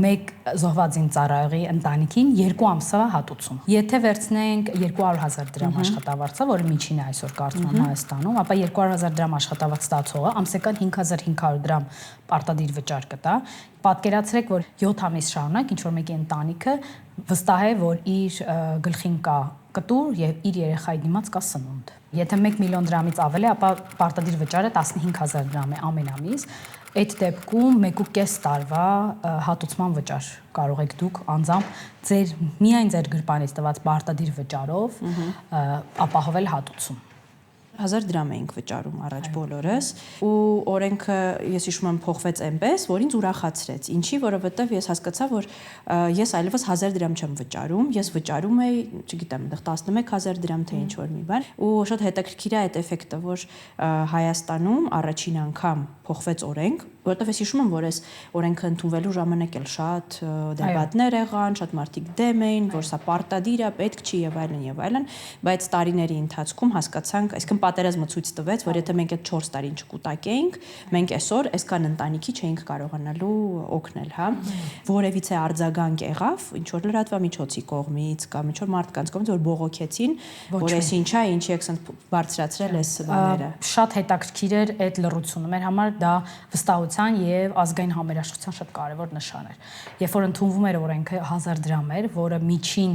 մեկ զոհվածին ծառայողի ընտանիքին 2 ամսվա հատուցում։ Եթե վերցնենք 200,000 դրամ աշխատավարձը, որը միջին է այսօր կարծում եմ Հայաստանում, ապա 200,000 դրամ աշխատավարձ ստացողը ամսական 5,500 դրամ պարտադիր վճար կտա։ Պատկերացրեք, որ 7 ամիս շարունակ ինչ որ մեկի ընտանիքը վստահ է, որ իր գլխին կա կտուր եւ իր երեխայի դիմաց կա սնունդ։ Եթե 1 միլիոն դրամից ավել է, ապա պարտադիր վճարը 15,000 դրամ է ամեն ամիս։ Այդ դեպքում 1.5 տարվա հատուցման վճար կարող եք դուք անձամբ միայն ձեր գրպանից տված պարտադիր վճարով ապահովել հատուցում։ 1000 դրամ էինք վճարում առաջ բոլորս ու օրենքը ես հիշում եմ փոխվեց այնպես, որ ինձ ուրախացրեց։ Ինչի, որովհետև ես հասկացա, որ ես այլևս 1000 դրամ չեմ վճարում, ես վճարում էի, չգիտեմ, 11000 դրամ թե ինչ որ մի բան։ Ու շատ հետաքրքիր է այդ էֆեկտը, որ Հայաստանում առաջին անգամ փոխվեց օրենք, որովհետև ես հիշում եմ, որ այս օրենքը ընդունվելու ժամանակ էլ շատ դեպատներ եղան, շատ մարդիկ դեմ էին, որ սա պարտադիր է, պետք չի եւ այլն, բայց տարիների ընթացքում հասկացանք, այսինքն պատերազմը ցույց տվեց, որ եթե մենք այդ 4 տարին չկուտակեինք, մենք այսօր այսքան ընտանիքի չէինք կարողանալու օգնել, հա։ Որևիցե արձագանք եղավ, ինչ որ լրատվամիջոցի կողմից կամ ինչ որ մարդկանց կողմից, որ բողոքեցին, որ այս ինչա, ինչի եք սենց բարձրացրել այս բաները։ Շատ հետաքրքիր էր այդ լռությունը։ Մեր համար դա վստահության եւ ազգային համերաշխության շատ կարեւոր նշան էր։ Երբ որ ընդունվում էր օրենքը 1000 դրամ էր, որը միջին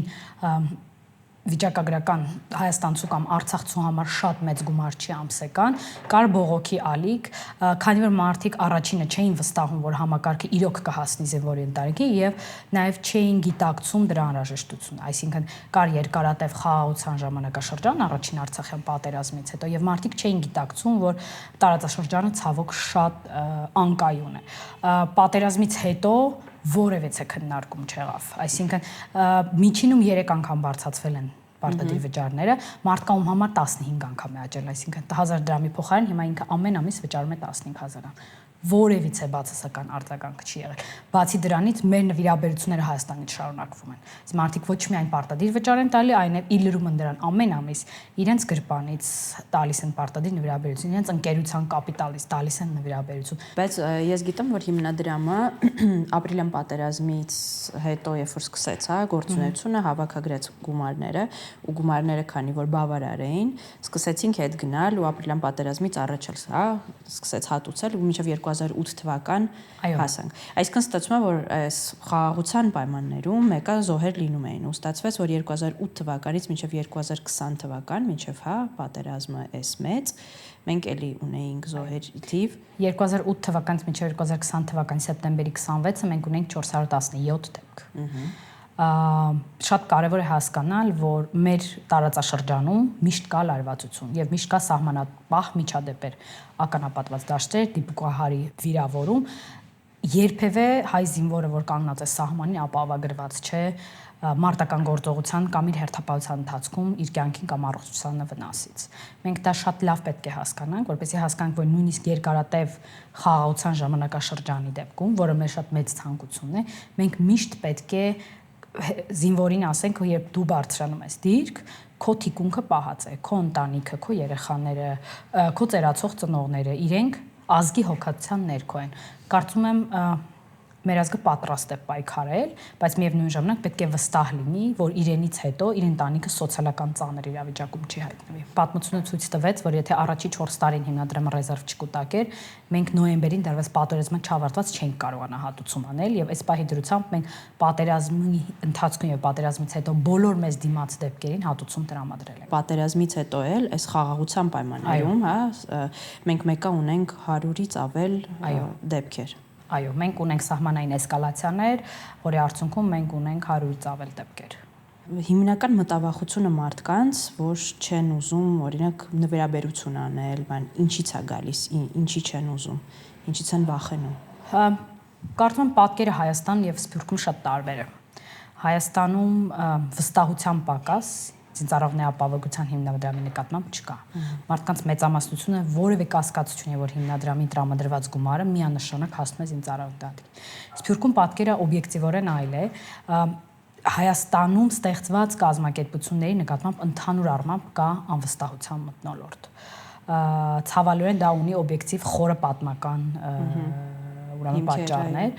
վիճակագրական հայաստանցու կամ արցախցու համար շատ մեծ գումար չի ամսական, կար բողոքի ալիք, քանի որ մարդիկ առաջինը չէին վստահում, որ համակարգը իրոք կհասնի զինվորի ընտանիքի եւ նաեւ չէին գիտակցում դրա անհրաժեշտությունը, այսինքն կար երկարատև խաղաղության ժամանակաշրջան առաջին Արցախյան պատերազմից հետո եւ մարդիկ չէին գիտակցում, որ տարածաշրջանը ցավոք շատ անկայուն է։ Պատերազմից հետո որևէ քննարկում չեղավ, այսինքն միջինում 3 անգամ բարձրացվել են պարտադիր վճարները, մարդկա ում համար 15 անգամ է աճել, այսինքն 1000 դրամի փոխարեն հիմա ինքը ամեն ամիս վճարում է 15000 որևիցե բացասական արձագանք չի եղել։ Բացի դրանից մեր նվիրաբերությունները Հայաստանից շարունակվում են։ Այս մարդիկ ոչ միայն պարտադիր վճար են տալի, այլև իր լրում են դրան ամեն ամիս իրենց գրպանից տալիս են պարտադիր նվիրաբերություն, իրենց ընկերության կապիտալից տալիս են նվիրաբերություն։ Բայց ես գիտեմ, որ հիմնադրամը ապրիլյան պատերազմից հետո, երբ որ սկսեց, հա, գործունեությունը հավաքագրեց գումարները, ու գումարները, քանի որ բավարար էին, սկսեցինք հետ գնալ ու ապրիլյան պատերազմից առաջ էլ, հա, սկսեց հատուցել ու մինչև 2008 թվական հասանք։ Այսինքն ստացվում է, որ այս խաղաղության պայմաններում մեկը զոհեր լինում էին ու ստացվեց, որ 2008 թվականից մինչև 2020 թվական, մինչև հա պատերազմը էս մեծ, մենք էլի ունեինք զոհերի թիվ 2008 թվականից մինչև 2020 թվականի սեպտեմբերի 26-ը մենք ունենք 417 դեպք։ Շատ կարևոր է հասկանալ, որ մեր տարածաշրջանում միշտ կա լարվածություն եւ միշտ կա սահմանապահ միջադեպեր, ականապատված դաշտեր, դիպուկահարի վիրավորում, երբևէ հայ զինվորը, որ կանգնած է սահմանին, ապահովագրված չէ մարտական գործողության կամ իր հերթապահության ընթացքում իր կյանքին կամ առողջությանը վնասից։ Մենք դա շատ լավ պետք է հասկանանք, որպեսզի հասկանանք, որ նույնիսկ երկարատև խաղաղության ժամանակաշրջանի դեպքում, որը մեր շատ մեծ ցանկությունն է, մենք միշտ պետք է զինվորին ասենք, որ երբ դու բարձրանում ես դիրք, քո թիկունքը պահած է, քո ընտանիքը, քո երեխաները, քո ծերացող ծնողները, իրենք ազգի հոգացության ներքո են։ Կարծում եմ մեր ազգը պատրաստ է պայքարել, բայց միևնույն ժամանակ պետք է վստահ լինի, որ իրենից հետո իր ընտանիքը սոցիալական ծանր իրավիճակում չի հայտնվի։ Պատմությունը ցույց տվեց, որ եթե առաջի 4 տարին հիմնադրամը ռեզերվ չկուտակեր, մենք նոյեմբերին դեռևս պատերազմը չավարտված չենք կարողանա հատուցում անել եւ այս պահի դրությամբ մենք պատերազմի ընթացքում եւ պատերազմից հետո բոլոր մեզ դիմաց դեպքերին հատուցում տրամադրել ենք։ Պատերազմից հետո էլ այս խաղաղության պայմաններում, հա, մենք մեկը ունենք 100-ից ավել դեպքեր։ Այո, մենք ունենք սահմանային էսկալացիաներ, որի արդյունքում մենք ունենք 100-ից ավել դեպքեր։ Հիմնական մտավախությունը մարդկանց, որ չեն ուզում, օրինակ, նվիրաբերություն անել, բան, ինչից է գալիս, ինչի չեն ուզում, ինչից են վախենում։ Կարծում եմ պատկերը Հայաստան եւ Սփյուռքում շատ տարբեր է։ Հայաստանում վստահության պակաս Զինծառայողների ապահովության հիմնադրամի նկատմամբ չկա։ Մարդկանց մեծամասնությունը որևէ կասկածություն է, որ հիմնադրամի տրամադրված գումարը միանշանակ հասնում է զինծառայողների։ Սփյուռքում պատկերը օբյեկտիվորեն այլ է։ Հայաստանում ստեղծված կազմակերպությունների նկատմամբ ընդհանուր առմամբ կա անվստահության մթնոլորտ։ ցավալիորեն դա ունի օբյեկտիվ խորը պատմական ուրեմն պատճառներ։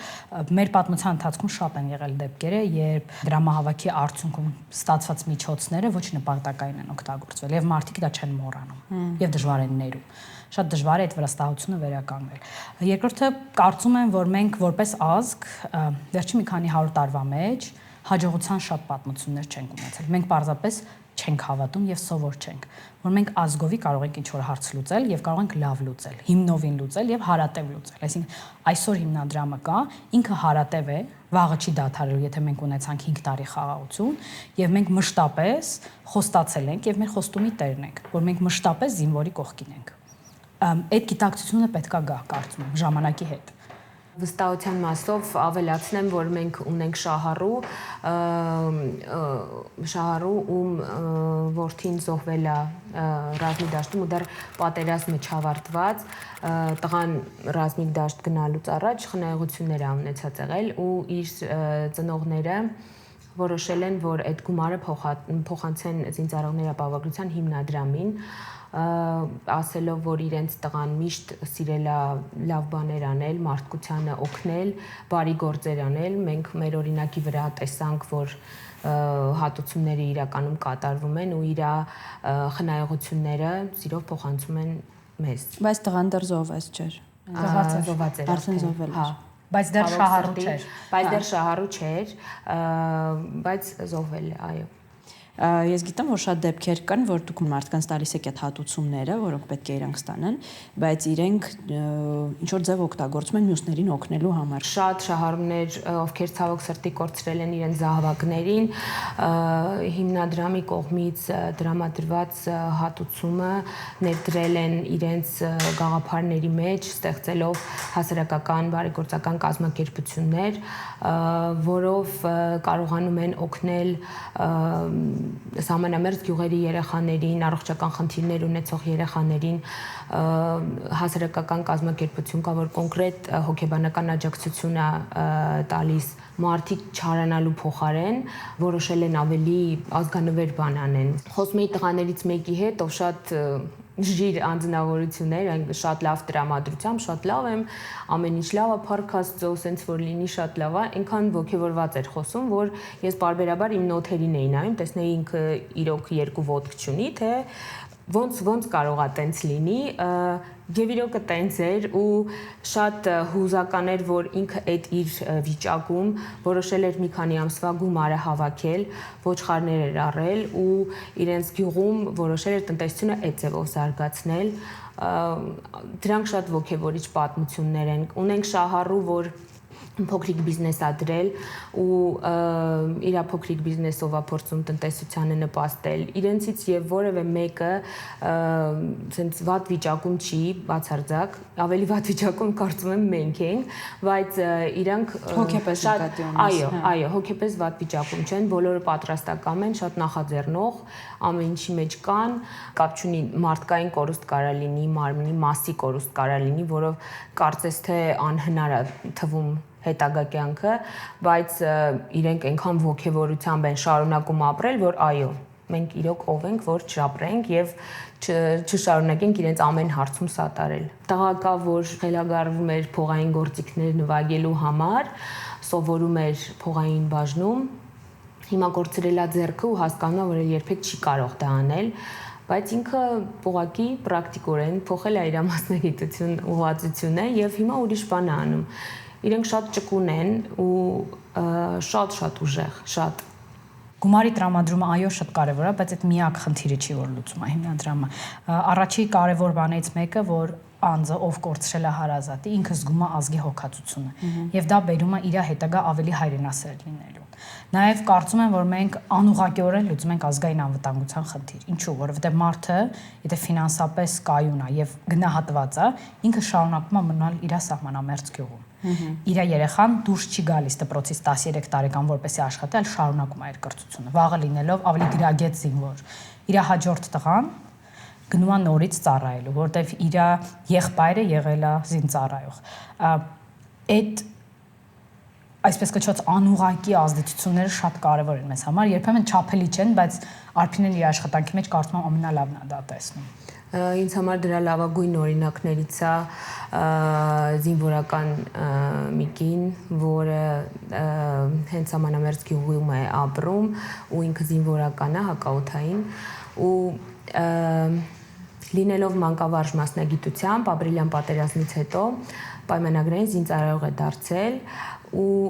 Մեր պատմության ընթացքում շատ են եղել դեպքեր, երբ դրամահավաքի արդյունքում ստացված միջոցները ոչ նպատակային են օգտագործվել եւ մարդիկ դա չեն մոռանում եւ դժվար են ներում։ Շատ դժվար է այդ վրաստահությունը վերականգնել։ Երկրորդը կարծում եմ, որ մենք որպես ազգ վերջին մի քանի 100 տարվա մեջ հաջողության շատ պատմություններ չենք ունեցել։ Մենք պարզապես չենք հավատում եւ սովոր չենք, որ մենք ազգովի կարող ենք ինչ-որ հարց լուծել եւ կարող ենք լավ լուծել, հիմնովին լուծել եւ հարատև լուծել։ Այսինքն այսօր հիմնադրամը կա, ինքը հարատև է, վաղը չի դադարելու, եթե մենք ունեցանք 5 տարի խաղաղություն եւ մենք մշտապես խոստացել ենք եւ մեր խոստումի տերն ենք, որ մենք մշտապես զինվորի կողքին ենք։ Այդ գիտակցությունը պետքա գա, կարծում եմ, ժամանակի հետ։ Վստահության մասով ավելացնեմ, որ մենք ունենք շահառու ում որդին զոհվել է ռազմիկ դաշտում ու դեռ պատերազմը չավարտված, տղան ռազմիկ դաշտ գնալուց առաջ խնայողություններ ա ունեցած եղել ու իր ծնողները որոշել են, որ այդ գումարը փոխանցեն զինծառայողների ապահովագրության հիմնադրամին, ասելով, որ իրենց տղան միշտ սիրել է լավ բաներ անել, մարդկությանը օգնել, բարի գործեր անել։ Մենք մեր օրինակի վրա տեսանք, որ հատուցումները իրականում կատարվում են ու իր խնայողությունները սիրով փոխանցում են մեզ։ Բայց տղան դեռ զոհված չէր։ Զոհված էր։ Արդեն զոհվել էր։ Բայց դեռ շահառու չէր։ Բայց դեռ շահառու չէր, բայց զոհվել է, այո։ Ես գիտեմ, որ շատ դեպքեր կան, որ դուք մարդկանց տալիս եք այդ հատուցումները, որոնք պետք է իրանք ստանան, բայց իրենք ինչ որ ձև օգտագործում են մյուսներին օգնելու համար։ Շատ շահառուներ, ովքեր ցավոք սրտի կորցրել են իրենց զահվակներին, հիմնադրամի կողմից դրամադրված հատուցումը ներդրել են իրենց գաղափարների մեջ, ստեղծելով հասարակական բարեգործական կազմակերպություններ, որով կարողանում են օգնել սահմանամերձ գյուղերի երեխաներին, առողջական խնդիրներ ունեցող երեխաներին, հասարակական կազմակերպություն կա, որ կոնկրետ հոգեբանական աջակցություն է տալիս, մարդիկ չարանալու փոխարեն որոշել են ավելի ազգանվեր բան անեն։ Խոսում էի տղաներից մեկի հետ, ով շատ ժիր անձնավորություններ, շատ լավ տրամադրությամբ, շատ լավ եմ, ամեն ինչ լավ է, փառք Աստծո, սենց որ լինի շատ լավ է, այնքան ոգևորված էր խոսում, որ ես բարբերաբար իմ նոթերին էի նայում, տեսնեի ինքը իրոք երկու ոտք չունի, թե ոնց կարող է տենց լինի, եւ իրոք տենց էր ու շատ հուզական էր, որ ինքը այդ իր վիճակում որոշել էր մի քանի ամսվա գումարը հավաքել, ոչխարներ էր առել ու իրենց գյուղում որոշել էր տնտեսությունը այդ ձևով զարգացնել։ Դրանք շատ ոգևորիչ պատմություններ են։ Ունենք շահառու, որ փոքրիկ բիզնես ա դրել ու իր փոքրիկ բիզնեսով ա փորձում տնտեսությանը նպաստել։ Իրենցից եւ որևէ մեկը ցենց վատ վիճակում չի, բացարձակ, ավելի վատ վիճակում կարծում եմ մենք ենք, բայց իրանք հոգեպես նկատի ունես։ Այո, հոգեպես վատ վիճակում չեն, բոլորը պատրաստական են, շատ նախաձեռնող, ամեն ինչի մեջ կան, կապ չունի մարդկային կորուստ կարա լինի, մարմնի մասի կորուստ կարա լինի, որով կարծես թե անհնար է թվում հետագա կյանքը, բայց իրենք այնքան ոգևորությամբ են շարունակում ապրել, որ այո, մենք իրոք ով ենք, որ չապրենք եւ չշարունակենք իրենց ամեն հարցում սատարել։ Տղա որ խելագարվում էր փողային գործիքներ նվագելու համար, սովորում էր փողային բաժնում, հիմա կորցրել է ձեռքը ու հասկանում է, որ երբեք չի կարող դա անել, բայց ինքը փողակի պրակտիկորեն փոխել է իր մասնագիտություն ուղղվածությունը եւ հիմա ուրիշ բան է անում։ Իրենք շատ ճկուն են ու շատ ուժեղ, շատ։ Գումարի տրամադրումը այո շատ կարևոր է, բայց այդ միակ խնդիրը չի, որ լուծում է հիմնադրամը։ Առաջի կարևոր բանից մեկը, որ անձը ով կորցրել է հարազատի, ինքը զգում է ազգի հոգացությունը եւ դա բերում է իր հետագա ավելի հայրենասեր լինելու։ Նաեւ կարծում եմ, որ մենք անուղղակիորեն լուծում ենք ազգային անվտանգության խնդիր։ Ինչու՞, որովհետեւ մարդը, եթե ֆինանսապես կայուն է եւ գնահատված է, ինքը շարունակում է մնալ իր սահմանամերձ գյուղում։ Իր երեխան դուրս չի գալիս դպրոցից 13 տարեկան որպեսի աշխատի, այլ շարունակում է իր կրթությունը, վաղը լինելով ավելի գրագետ զինվոր։ Իր հաջորդ տղան գնում է նորից ծառայելու, որտեվ իր եղբայրը եղել է զինծառայող։ Այդ այսպես կոչված անուղղակի ազդեցությունները շատ կարևոր են մեզ համար, երբեմն չափելի չեն, բայց Արփինեն իր աշխատանքի մեջ կարծում եմ ամենալավն է դա տեսնում։ Ինձ համար դրա լավագույն օրինակներից է զինվորական մի կին, որը հենց Ամանամերձ գյուղում է ապրում ու ինքը զինվորական է հակաօդային ու լինելով մանկավարժ մասնագիտությամբ ապրիլյան պատերազմից հետո պայմանագրային զինծառայող է դարձել ու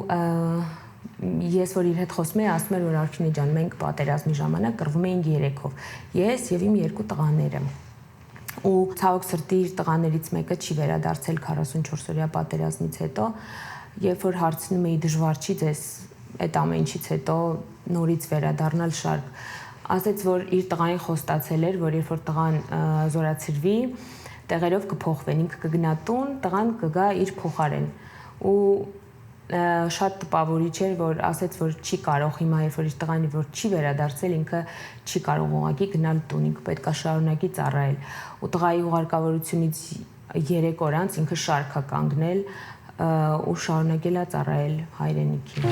ես որ իր հետ խոսում եի, ասում էր, որ Արքինե ջան, մենք պատերազմի ժամանակ կռվում էինք երեքով, ես եւ իմ երկու տղաները։ Ու ցավոք սրտի իր տղաներից մեկը չի վերադարձել 44-օրյա պատերազմից հետո, երբ որ հարցնում էի դժվար չի ձեզ այդ ամեն ինչից հետո նորից վերադառնալ շարք, ասեց, որ իր տղային խոստացել էր, որ երբ որ տղան զորացրվի, տեղերով կփոխվեն, ինքը կգնա տուն, տղան կգա իր փոխարեն։ Ու շատ տպավորիչ էր, որ ասեց, որ չի կարող հիմա, երբ որ իր տղան որ չի վերադարձել, ինքը չի կարող ուղղակի գնալ տուն, ինքը պետք է շարունակի ծառայել։ Ու տղայի ուղարկավորությունից 3 օր անց ինքը շարք է կանգնել ու շարունակել է ծառայել հայրենիքին։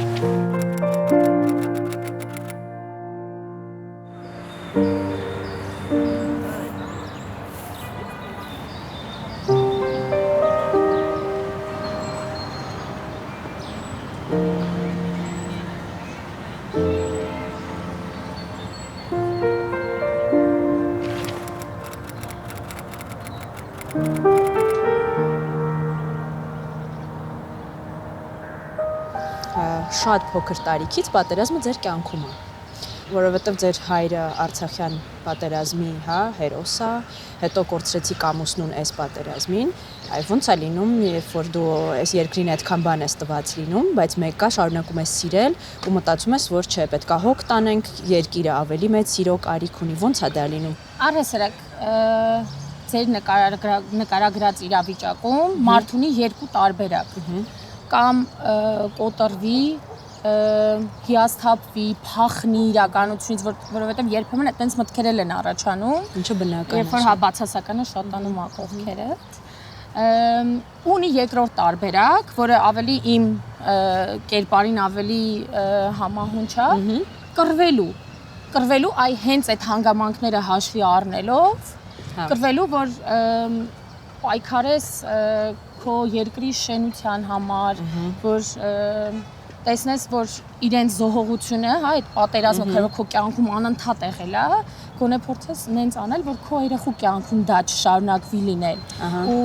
Շատ փոքր տարիքից պատերազմը ձեր կյանքում է, որովհետև ձեր հայրը Արցախյան պատերազմի, հերոս է, հետո կորցրեցիք ամուսնուն այս պատերազմին, այ ոնց է լինում, երբ որ դու այս երկրին այդքան բան ես տված լինում, բայց մեկը շարունակում ես սիրել ու մտածում ես, որ չէ, պետք է հոգ տանենք, երկիրը ավելի մեծ սիրո կարիք ունի, ոնց է դա լինում։ Առհասարակ ձեր նկարագրած իրավիճակում մարդ ունի երկու տարբերակ։ Կամ կոտրվի, հիասթափվի, փախնի իրականությունից, որովհետև երբեմն այդպես մտքեր են առաջանում, ինչը բնական է։ Երբ որ բացասականը շատանում է կողքերը։ Ունի երկրորդ տարբերակ, որը ավելի իմ կերպարին ավելի համահունչ է, կռվելու այ հենց այդ հանգամանքները հաշվի առնելով, կռվելու, որ պայքարես քո երկրի շենության համար, որ տեսնես, որ իրենց զոհողությունը, այդ պատերազմը, քո կյանքում անընդհատ եղել է, գոնե փորձես նենց անել, որ քո երեխու կյանքում դա չշարունակվի լինել։ Ու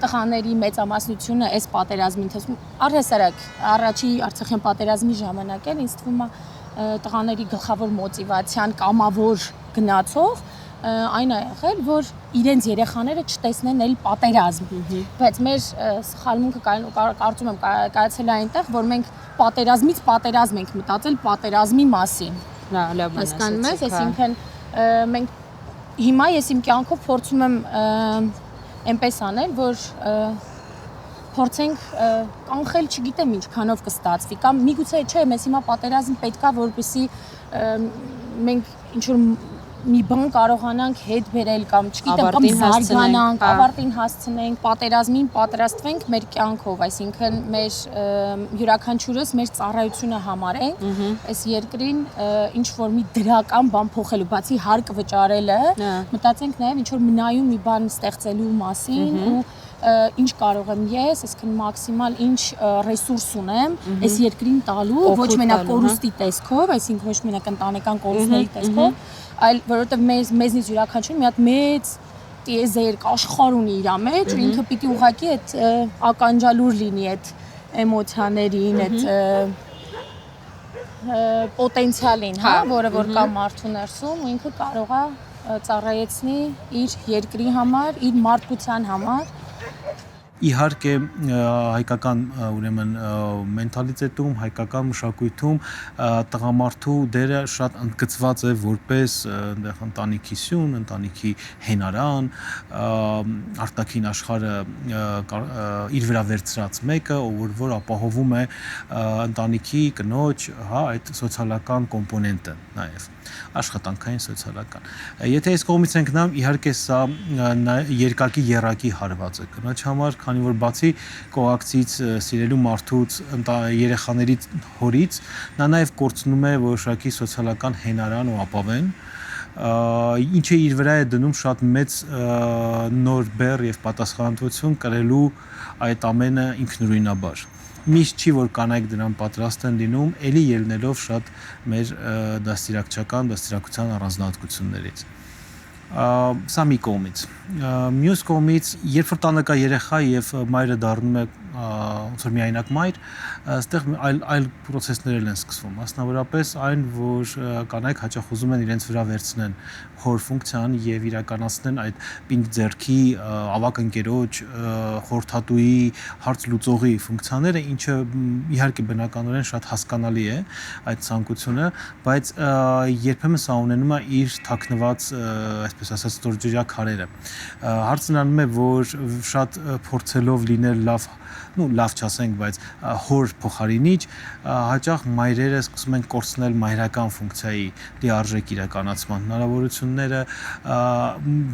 տղաների մեծամասնությունը այս պատերազմի ընթացքում առհասարակ առաջի Արցախյան պատերազմի ժամանակ էլ ինձ թվում է տղաների գլխավոր մոտիվացիան կամավոր գնացող այն է եղել, որ իրենց երեխաները չտեսնեն էլ պատերազմ։ Բայց մեր սխալմունքը կարծում եմ կայացել է այնտեղ, որ մենք պատերազմից պատերազմ ենք մտածել պատերազմի մասին։ Լավ բան հասկանում ես, այսինքն մենք հիմա ես իմ կյանքով փորձում եմ այնպես անել, որ փորձենք կանխել, չգիտեմ ինչքանով կստացվի, կամ միգուցե չէ, մեզ հիմա պատերազմ պետք է, որպեսզի մենք ինչ-որ մի բան կարողանանք հետ բերել կամ չգիտեմ կամ զարգանանք, ավարտին հասցնենք, պատերազմին պատրաստվենք մեր կյանքով, այսինքն մեր յուրաքանչյուրս մեր ծառայությունը համարենք այս երկրին ինչ որ մի դրական բան փոխելու, բացի հարկ վճարելը, մտածենք նաև ինչ որ մնայուն մի բան ստեղծելու մասին ու ինչ կարող եմ ես, այսինքն մաքսիմալ ինչ ռեսուրս ունեմ այս երկրին տալու, ոչ մենակ կորուստի տեսքով, այսինքն ոչ մենակ ընտանեկան կորուստների տեսքով, այլ որովհետև մեզնից յուրաքանչյուրը մի հատ մեծ տիեզերք աշխարհ ունի իր մեջ, ու ինքը պիտի ուղղակի այդ ականջալուր լինի այդ էմոցիաներին, այդ պոտենցիալին, որը որ կա մարդու ներսում, ու ինքը կարող է ծառայեցնի իր երկրի համար, իր մարդկության համար։ Իհարկե հայկական ուրեմն մենթալիտետում, հայկական մշակույթում տղամարդու դերը շատ ընդգծված է որպես այնտեղ ընտանիքի սյուն, ընտանիքի հենարան, արտաքին աշխարհը իր վրա վերցրած մեկը, որ ապահովում է ընտանիքի կնոջ, այդ սոցիալական կոմպոնենտը նաև աշխատանքային սոցիալական։ Եթե այս կողմից ենք նայում, իհարկե սա երկակի երակի հարված է կնոջ համար, քանի որ բացի կողակցից սիրելու մարդուց, երեխաներից, հորից, նա նաև կորցնում է որոշակի սոցիալական հենարան ու ապավեն, ինչը իր վրա է դնում շատ մեծ նոր բեռ եւ պատասխանատվություն կրելու այդ ամենը ինքնուրույնաբար միշտ չի որ կանայք դրան պատրաստ են լինում ելի ելնելով շատ մեր դաստիարակչական առանձնահատկություններից սա մի կողմից մյուս կողմից երբ որ տանը կա երեխա եւ մայրը դառնում է ոնց որ միայնակ մայր այստեղ այլ process-ներ են սկսվում մասնավորապես այն որ կանայք հաճախ ուզում են իրենց վրա վերցնեն հոր ֆունկցիան եւ իրականացնեն այդ պինդ ձեռքի ավակ ընկերոջ խորհրդատուի հարց լուծողի ֆունկցիաները ինչը իհարկե բնականորեն շատ հասկանալի է այդ ցանկությունը բայց երբեմն սա ունենում է իր թաքնված այսպես ասած ստորջրյա քարերը հարցն անում է որ շատ փորձելով լինել լավ չասենք, բայց հոր փոխարինիչ հաճախ մայրերը սկսում են կորցնել մայրական ֆունկցիայի լիարժեք իրականացման հնարավորությունները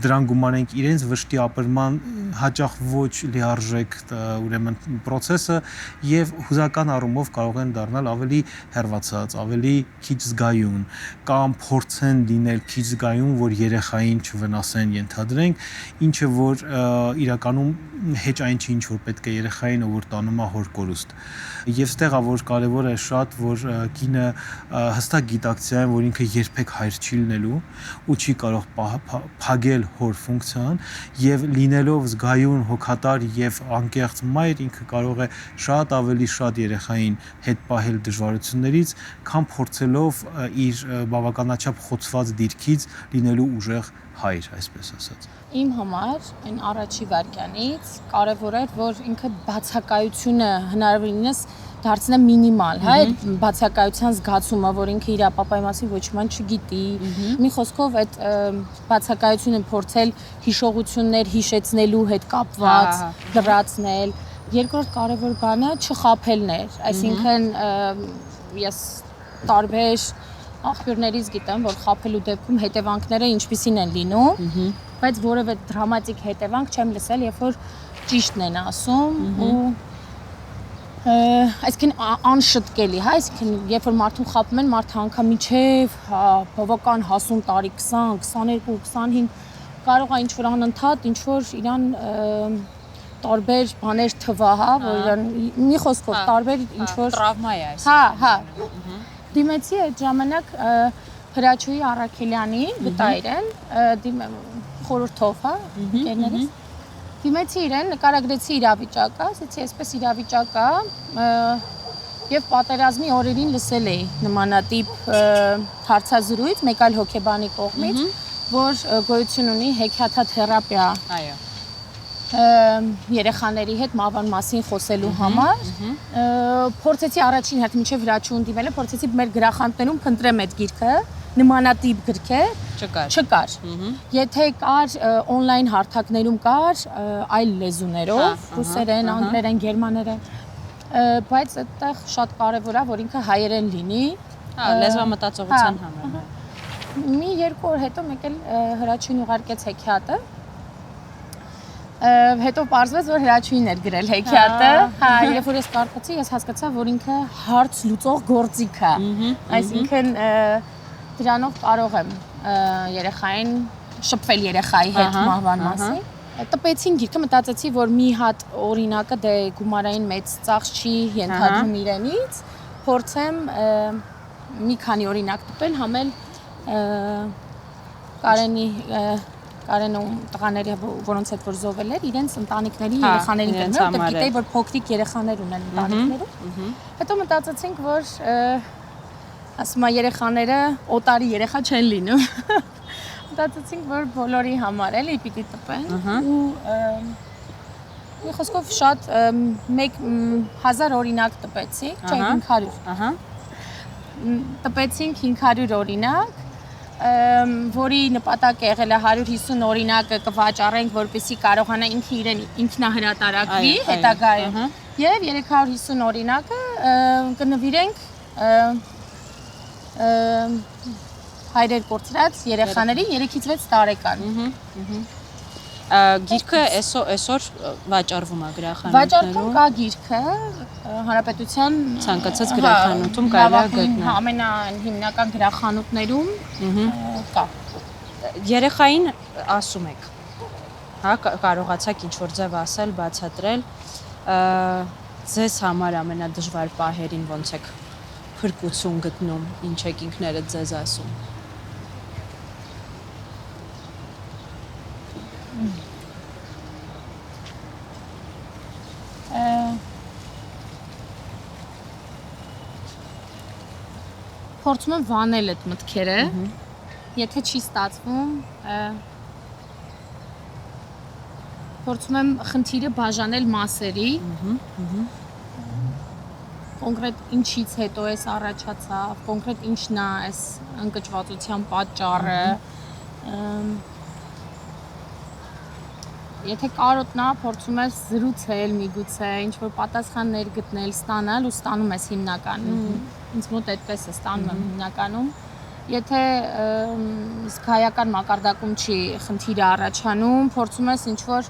դրան գումարենք իրենց վշտի ապրման հաճախ ոչ լիարժեք ուրեմն process-ը եւ հուզական առումով կարող են դառնալ ավելի հեռացած, ավելի քիչ զգայուն կամ փորձեն լինել քիչ զգայուն, որ երեխային չվնասեն ենթադրենք, ինչը որ իրականում հեչ այն չի ինչ որ պետք է երեխային որ տանում է հոր կորուստ եւ ստեղա որ կարեւոր է շատ որ կինը հստակ գիտակցիա որ ինքը երբեք հայր չի լինելու ու չի կարող փագել հոր ֆունկցիան եւ լինելով զգայուն հոգատար եւ անկեղծ մայր ինքը կարող է շատ ավելի շատ երեխային հետ պահել դժվարություններից քան փորձելով իր բավականաչափ խոցված դիրքից լինելու ուժեղ հայր այսպես ասած Իմ համար այն առաջի վայրկյանից կարևոր էր որ ինքը բացակայությունը հնարավորինս դարձնե մինիմալ, հա, այդ բացակայության զգացումը, որ ինքը իր ապապայի մասին ոչ մի չգիտի։ Մի խոսքով այդ բացակայությունը փորձել հիշողություններ հիշեցնելու հետ կապված, լրացնել։ Երկրորդ կարևոր բանը չխաբելն էր, այսինքն ես տարբեր աղբյուրներից գիտեմ, որ խաբելու դեպքում հետևանքները ինչպիսին են լինում, բայց որևէ դրամատիկ հետևանք չեմ լսել, երբ որ ճիշտն են ասում ու այսինքն անշտկելի, հա, այսինքն երբ որ մարդուն խաբում են, մարդը անգամ միջև բավական հասուն տարի 20, 22, 25 կարող է ինչ-որ անընդհատ, ինչ-որ իրան տարբեր բաներ թվա, հա, որ իրան մի խոսքով տարբեր ինչ-որ տրավմա է այս։ Հա։ Դիմեցի այդ ժամանակ Հրաչուհի Առաքելյանի գտա իրեն, խորհրդով, հա, ընկերներից։ Դիմեցի իրեն, նկարագրեցի իրավիճակը, ասեցի, այսպես իրավիճակ է, եւ պատերազմի օրերին լսել էի նմանատիպ հարցազրույց մեկ այլ հոգեբանի կողմից, որ գոյություն ունի հեքիաթաթերապիա։ Այո։ Երեխաների հետ մահվան մասին խոսելու համար փորձեցի առաջին հերթ մինչև Հրաչուհուն դիմելը փորձեցի մեր գրախանութներում փնտրեմ այդ գիրքը նմանատիպ գրքեր չկար եթե կար on-line հարթակներում կար այլ լեզուներով ռուսերեն, անգլերեն, գերմաներեն բայց այդտեղ շատ կարևոր է որ ինքը հայերեն լինի լեզվամտածողության համար մի երկու օր հետո մեկ էլ Հրաչուհին ուղարկեց հեքիաթը հետո պարզվեց, որ Հրաչուհին էր գրել հեքիաթը, հա, երբ որ ես կարդացի, ես հասկացա, որ ինքը հարց լուծող գործիք է, այսինքն դրանով կարող եմ երեխային շփվել երեխայի հետ մահվան մասին։ Տպեցին գիրքը, մտածեցի, որ մի հատ օրինակը դե գումարային մեծ ծախս չի ենթադրում իրենից, փորձեմ մի քանի օրինակ տպել, համել Կարենը տղաների, որոնց հետ որ զոհվել էր, իրենց ընտանիքների երեխաներին դերում, դեռ գիտեի, որ փոքրիկ երեխաներ ունեն ընտանիքներում։ Հետո մտածեցինք, որ ասում եմ երեխաները օտարի երեխա չեն լինում։ Մտածեցինք, որ բոլորի համար էլի պիտի տպեն ու մի խոսքով շատ 1000 օրինակ տպեցինք, չէ 500։ Տպեցինք 500 օրինակ որի նպատակը եղել է 150 օրինակը կվաճառենք, որպեսզի կարողանա ինքը իրեն ինքնահրատարակվի հետագայում եւ 350 օրինակը կնվիրենք հայրեր կորցրած երեխաների 3-ից 6 տարեկան։ Գիրքը այսօր վաճառվում է գրախանութներում։ Վաճառվում կա գիրքը հանրապետության ցանկացած գրախանութում կարելի է գտնել։ Ամենահիմնական գրախանութներում կա։ երեխային ասում եք, հա, կարողացաք ինչ որ ձև ասել, բացատրել, ձեզ համար ամենադժվար պահերին ոնց եք փրկություն գտնում, ինչ եք ինքներդ ձեզ ասում։ Փորձում եմ վանել այդ մտքերը։ Եթե չի ստացվում, փորձում եմ խնդիրը բաժանել մասերի։ Կոնկրետ ինչից հետո էս առաջացավ, կոնկրետ ինչն է այս ընկճվածության պատճառը։ Եթե կարոտնա, փորձում ես զրուցել միգուցե, ինչ-որ պատասխաններ գտնել, ստանալ ու ստանում ես հիմնականում։ Ինձ մոտ այդպես է ստանում եմ հիմնականում։ Եթե զգայական մակարդակում չի խնդիրը առաջանում, փորձում ես ինչ-որ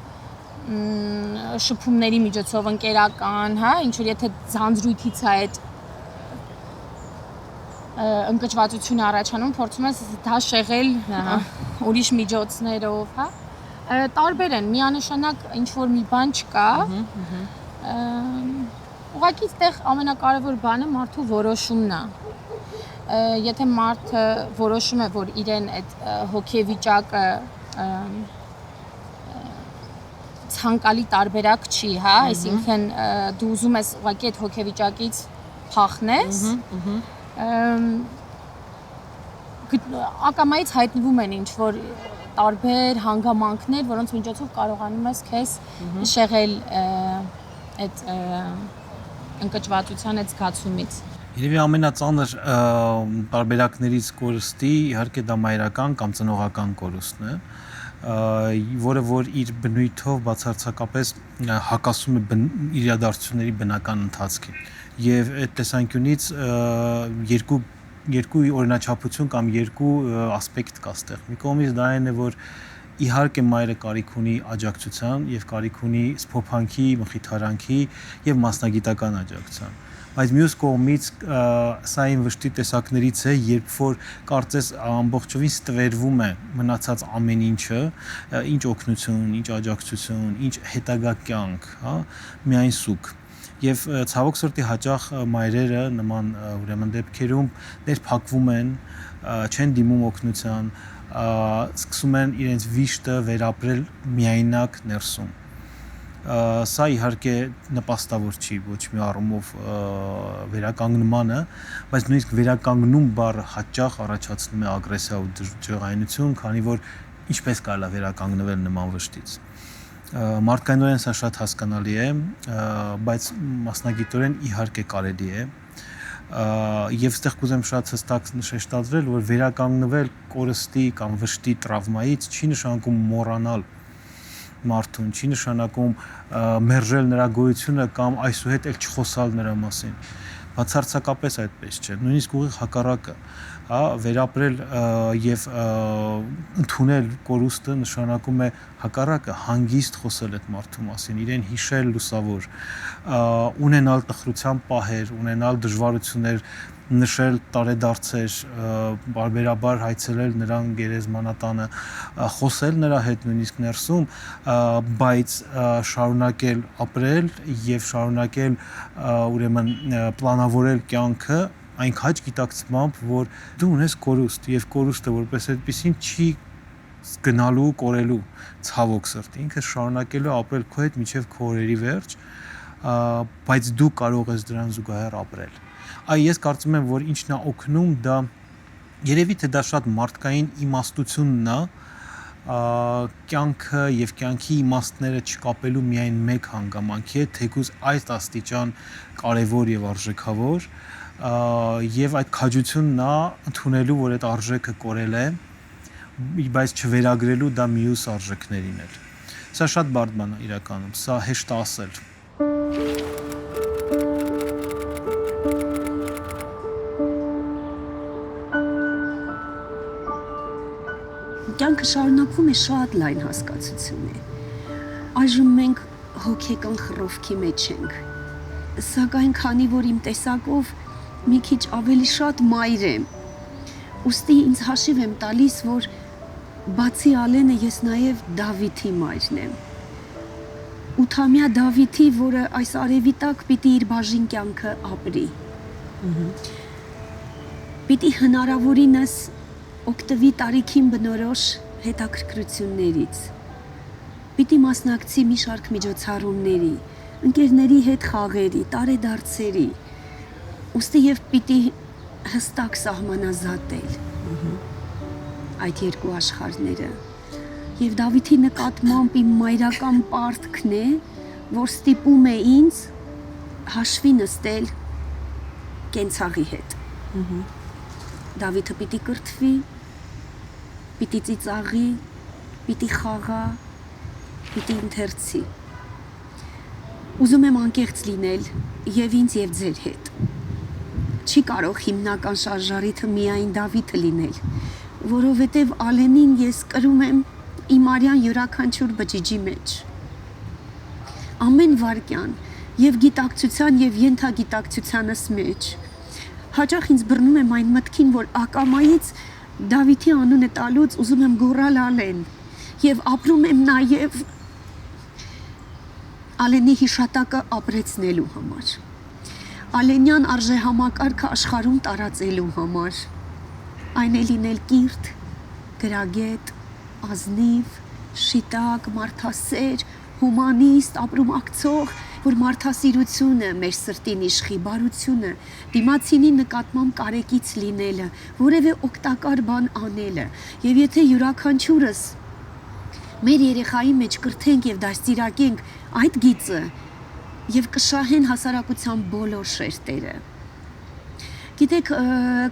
շփումների միջոցով ընկերական, հա, ինչ-որ եթե ձանձրույթից է այդ ընկճվածությունը առաջանում, փորձում ես դա շեղել ուրիշ միջոցներով, հա։ Տարբեր են, միանշանակ ինչ-որ մի բան չկա։ Ուղղակի այդտեղ ամենակարևոր բանը մարդու որոշումն է։ Եթե մարդը որոշում է, որ իրեն այդ հոգեվիճակը ցանկալի տարբերակ չի, հա, այսինքն դու ուզում ես ուղղակի այդ հոգեվիճակից փախնես, ակամայից հայտնվում են ինչ-որ տարբեր հանգամանքներ, որոնց միջոցով կարողանում ես քեզ շեղել այդ ընկճվածության այդ զգացումից։ Երևի ամենածանր տարբերակներից կորուստի իհարկե դա մայրական կամ ծնողական կորուստն է, որը որ իր բնույթով բացարձակապես հակասում է իրադարձությունների բնական ընթացքին։ Եվ այդ տեսանկյունից երկու օրինաչափություն կամ երկու ասպեկտ կա ստեղ։ Մի կողմից դա այն է, որ իհարկե մայրը կարիք ունի աջակցության եւ կարիք ունի սփոփանքի, մխիթարանքի եւ մասնագիտական աջակցության։ Բայց մյուս կողմից սա այն վշտի տեսակներից է, երբ որ կարծես ամբողջովին ստվերվում է մնացած ամեն ինչը, ինչ օգնություն, ինչ աջակցություն, ինչ հետագա կյանք, հա, միայն սուկ։ Եվ ցավոք սրտի հաճախ մայրերը նման ուրեմն դեպքերում ներփակվում են, չեն դիմում օգնության, սկսում են իրենց վիշտը վերապրել միայնակ ներսում։ Սա իհարկե նպաստավոր չի ոչ մի առումով վերականգնմանը, բայց նույնիսկ վերականգնում բառը հաճախ առաջացնում է ագրեսիա ու ջղայնություն, քանի որ ինչպես կարելի է վերականգնվել նման վշտից։ Մարդկայնորեն սա շատ հասկանալի է, բայց մասնագիտորեն իհարկե կարելի է։ Եվ ստեղ կուզեմ շատ հստակ շեշտադրել, որ վերականգնվել կորստի կամ վշտի տրավմայից չի նշանակում մոռանալ մարդուն, չի նշանակում մերժել նրա գոյությունը կամ այսուհետ էլ չխոսալ նրա մասին։ Բացարձակապես այդպես չէ, նույնիսկ ուղիղ հակառակը, հա, վերապրել եւ ընդունել կորուստը նշանակում է հակառակը հանգիստ խոսել այդ մարդու մասին, իրեն հիշել լուսավոր, ունենալ տխրության պահեր, ունենալ դժվարություններ, նշել տարեդարձեր, բարբերաբար հայցելել նրան գերեզմանատանը, խոսել նրա հետ նույնիսկ ներսում, բայց շարունակել ապրել եւ շարունակել ուրեմն պլանավորել կյանքը այն քաջ գիտակցմամբ, որ դու ունես կորուստ եւ կորուստը որպես այդպեսին չի գնալու, կորելու ցավոք սրտի, ինքը շարունակելու ապրել քո հետ մինչեւ քո օրերի վերջ, բայց դու կարող ես դրան զուգահեռ ապրել։ Ես կարծում եմ, որ ինչն է օգնում, դա երևի թե դա շատ մարդկային իմաստությունն է, կյանքը եւ կյանքի իմաստները չկապելու միայն մեկ հանգամանքի է, թեկուզ այս աստիճան կարեւոր եւ արժեքավոր, եւ այդ քաջությունն է ընդունելու, որ այդ արժեքը կորել է, բայց չվերագրելու դա մյուս արժեքներին էլ։ Սա շատ բարդ բան է իրականում, սա հեշտ է ասել։ Կյանքը շարունակվում է շատ լայն հասկացություն է։ Այժմ մենք հոգեկան խռովքի մեջ ենք։ Սակայն քանի որ իմ տեսակով մի քիչ ավելի շատ մայր եմ, ուստի ինձ հաշիվ եմ տալիս, որ Բացի Ալենը ես նաև Դավիթի մայրն եմ։ 8-ամյա Դավիթի, որը այս արևի տակ պիտի իր բաժին կյանքը ապրի։ Պիտի հնարավորինս օգտվի տարիքին բնորոշ հետաքրքրություններից։ Պիտի մասնակցի մի շարք միջոցառումների, ընկերների հետ խաղերի, տարեդարձերի, ուստի եւ պիտի հստակ սահմանազատել այդ երկու աշխարհները։ Եվ Դավիթի նկատմամբ իմ մայրական պարտքն է, որ ստիպում է ինձ հաշվի նստել կենցաղի հետ։ Դավիթը պիտի կրթվի, պիտի ծիծաղի, պիտի խաղա, պիտի ընթերցի։ Ուզում եմ անկեղծ լինել եւ ինձ եւ ձեր հետ։ Չի կարող հիմնական շարժարիթը միայն Դավիթը լինել, որովհետեւ Ալենին ես կրում եմ իմ արյան յուրաքանչյուր բջիջի մեջ։ Ամեն վարքյան եւ գիտակցության եւ ենթագիտակցությանս մեջ։ Հաճախ ինձ բռնում եմ այն մտքին, որ ակամայից Դավիթի անունը տալուց ուզում եմ գոռալ Ալեն եւ ապրում եմ նաեւ Ալենի հիշատակը ապրեցնելու համար։ Ալենյան արժեհամակարգը աշխարհում տարածելու համար։ Այն է լինել կիրթ, գրագետ, ազնիվ, շիտակ, մարդասեր, հումանիստ, ապրումակցող, որ մարդասիրությունը մեր սրտին իշխի, բարությունը, դիմացինի նկատմամբ կարեկից լինելը, որևէ օգտակար բան անելը, եւ եթե յուրաքանչյուրս մեր երեխայի մեջ կրթենք եւ դաստիարակենք այդ գիծը եւ կշահեն հասարակության բոլոր շերտերը։ Գիտեք,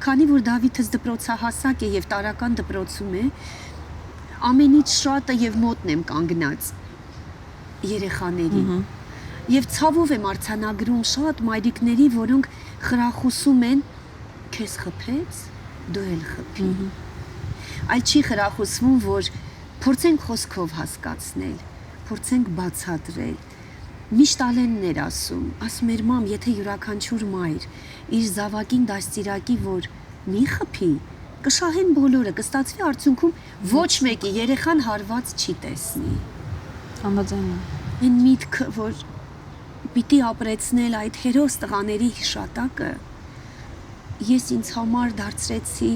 քանի որ Դավիթս դպրոցահասակ է եւ տարական դպրոցում է, ամենից շատը եւ մոտն եմ կանգնած երեխաներին։ Եվ ցավով եմ արձանագրում շատ մայրիկների, որոնք խրախուսում են քեզ խփեց, դու էլ խփի։ Այլ չի խրախուսվում, որ փորձենք խոսքով հասկացնել, փորձենք բացատրել։ Միշտ Ալենն էր ասում էր մամ, եթե յուրաքանչյուր մայր իր զավակին դաստիարակի, որ մի խփի, կշահեն բոլորը, կստացվի արդյունքում ոչ մեկի երեխան հարված չի տեսնի։ Համաձայն եմ։ Այն միտքը, որ պիտի ապրեցնել այդ հերոս տղաների հիշատակը, ես ինձ համար դարձրեցի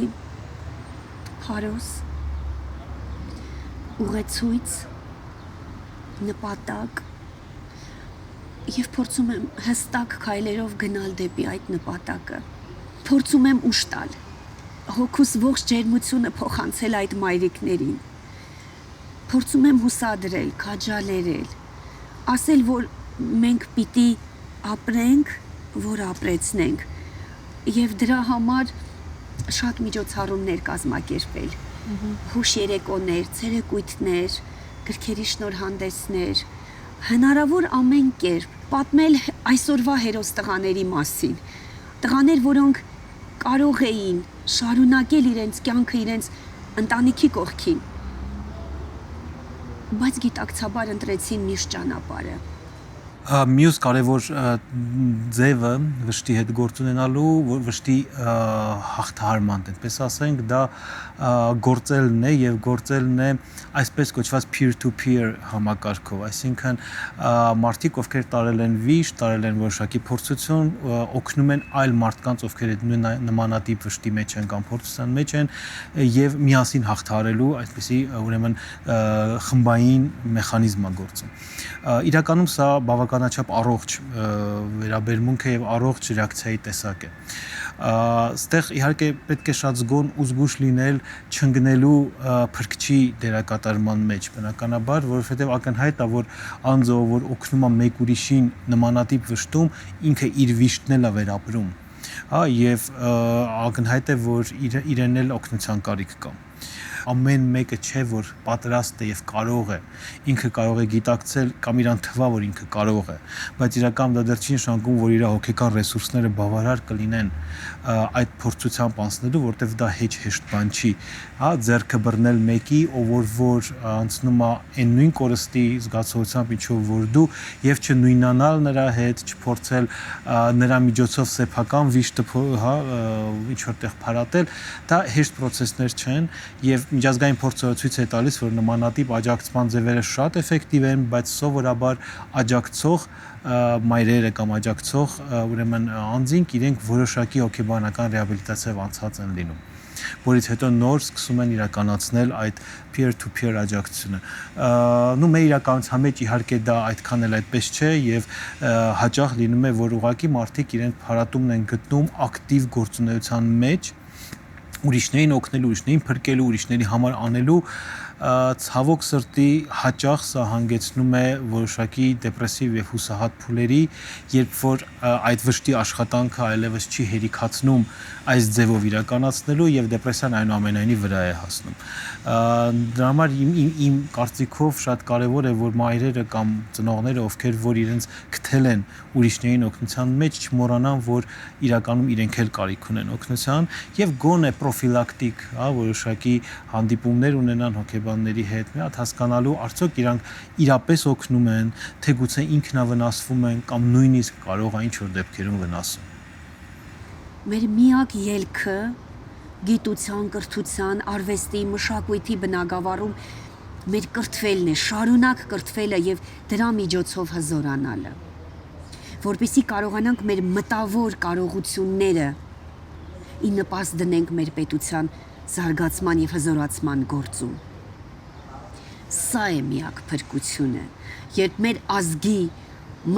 փարոս, ուղեցույց, նպատակ եւ փորձում եմ հստակ քայլերով գնալ դեպի այդ նպատակը։ Փորձում եմ ուժ տալ, հոգուս ողջ ջերմությունը փոխանցել այդ մայրիկներին։ Փորձում եմ հուսադրել, քաջալերել, ասել, որ մենք պիտի ապրենք, որ ապրեցնենք եւ դրա համար շատ միջոցառումներ կազմակերպել։ Հուշ երեկոներ, ցերեկույթներ, գրքերի շնորհանդեսներ, հնարավոր ամեն կերպ պատմել այսօրվա հերոս տղաների մասին։ Տղաներ, որոնք կարող էին շարունակել իրենց կյանքը իրենց ընտանիքի կողքին, բայց գիտակցաբար ընտրեցին միշտ ճանապարհը։ Մյուս կարևոր ձևը վշտի հետ գործ ունենալու, վշտի հաղթահարման, այդպես ասենք, դա գործելն է եւ գործելն է այսպես կոչված peer-to-peer համակարգով, այսինքն մարդիկ, ովքեր տարել են վիշտ, տարել են որոշակի փորձություն, օգնում են այլ մարդկանց, ովքեր նմանատիպ վշտի մեջ են կամ փորձության մեջ են եւ միասին հաղթահարելու այսպիսի ուրեմն խմբային մեխանիզմ է գործում։ Իրականում սա բավականաչափ առողջ վերաբերմունք է եւ առողջ ռեակցիայի տեսակ է։ Այստեղ իհարկե պետք է շատ զգոն ու զգուշ լինել չընկնելու փրկչի դերակատարման մեջ, բնականաբար, որովհետեւ ակնհայտ է, որ անձը, որ օգնում է մեկ ուրիշին նմանատիպ վշտում, ինքը իր վիշտն էլ է վերապրում, հա, եւ ակնհայտ է, որ իրեն էլ օգնության կարիք կա։ Ամեն մեկը չէ, որ պատրաստ է եւ կարող է, ինքը կարող է գիտակցել կամ իրան թվա, որ ինքը կարող է, բայց իրական դա դեռ չի նշանակում, որ իր հոգեկան ռեսուրսները բավարար կլինեն այդ փորձությամբ անցնելու, որտեվ դա հեշտ բան չի, հա, ձեռքը բռնել մեկի, ով որ անցնում է այն նույն կորստի զգացողությամբ, ինչով որ դու, եւ չնույնանալ նրա հետ, չփորձել նրա միջոցով սեփական վիշտը, հա, ինչ որտեղ փարատել, դա հեշտ process-ներ չեն եւ միջազգային փորձը ցույց է տալիս, որ նմանատիպ աջակցման ձևերը շատ էֆեկտիվ են, բայց սովորաբար աջակցող մայրերը կամ աջակցող ուրեմն անձինք իրենք որոշակի հոգեբանական ռեաբիլիտացիայով անցած են լինում, որից հետո նոր սկսում են իրականացնել այդ peer-to-peer աջակցությունը։ Նու մեր իրականության մեջ իհարկե դա այդքան էլ այդպես չէ եւ հաճախ լինում է, որ ուղղակի մարդիկ իրենց փառատումն են գտնում ակտիվ գործունեության մեջ, ուրիշներին օգնելու, ուրիշներին փրկելու, ուրիշների համար անելու, ցավոք սրտի հաճախ սա հանգեցնում է որոշակի դեպրեսիվ եւ հուսահատ փուլերի, երբ որ այդ վշտի աշխատանքը այլևս չի հերիքացնում այս ձևով իրականացնելու եւ դեպրեսիան այնուամենայնիվ վրա է հասնում։ Դրա համար իմ կարծիքով շատ կարեւոր է, որ մայրերը կամ ծնողները, ովքեր որ իրենց գտել են ուրիշներին օգնության մեջ, չմոռանան, որ իրականում իրենք էլ կարիք ունեն օգնության եւ գոնե պրոֆիլակտիկ, որոշակի հանդիպումներ ունենան հոգեբանների հետ, մի հատ հասկանալու արդյոք իրանք իրապես օգնում են, թե գուցե ինքնավնասվում են կամ նույնիսկ կարող է ինչ-որ դեպքերում վնասում։ Մեր միակ ելքը գիտության, կրթության, արվեստի, մշակույթի բնագավառում մեր կրթվելն է, շարունակ կրթվելը եւ դրա միջոցով հզորանալը, որպեսզի կարողանանք մեր մտավոր կարողությունները ի նպաստ դնենք մեր պետության զարգացման եւ հզորացման գործում։ Սա է միակ փրկությունը, երբ մեր ազգի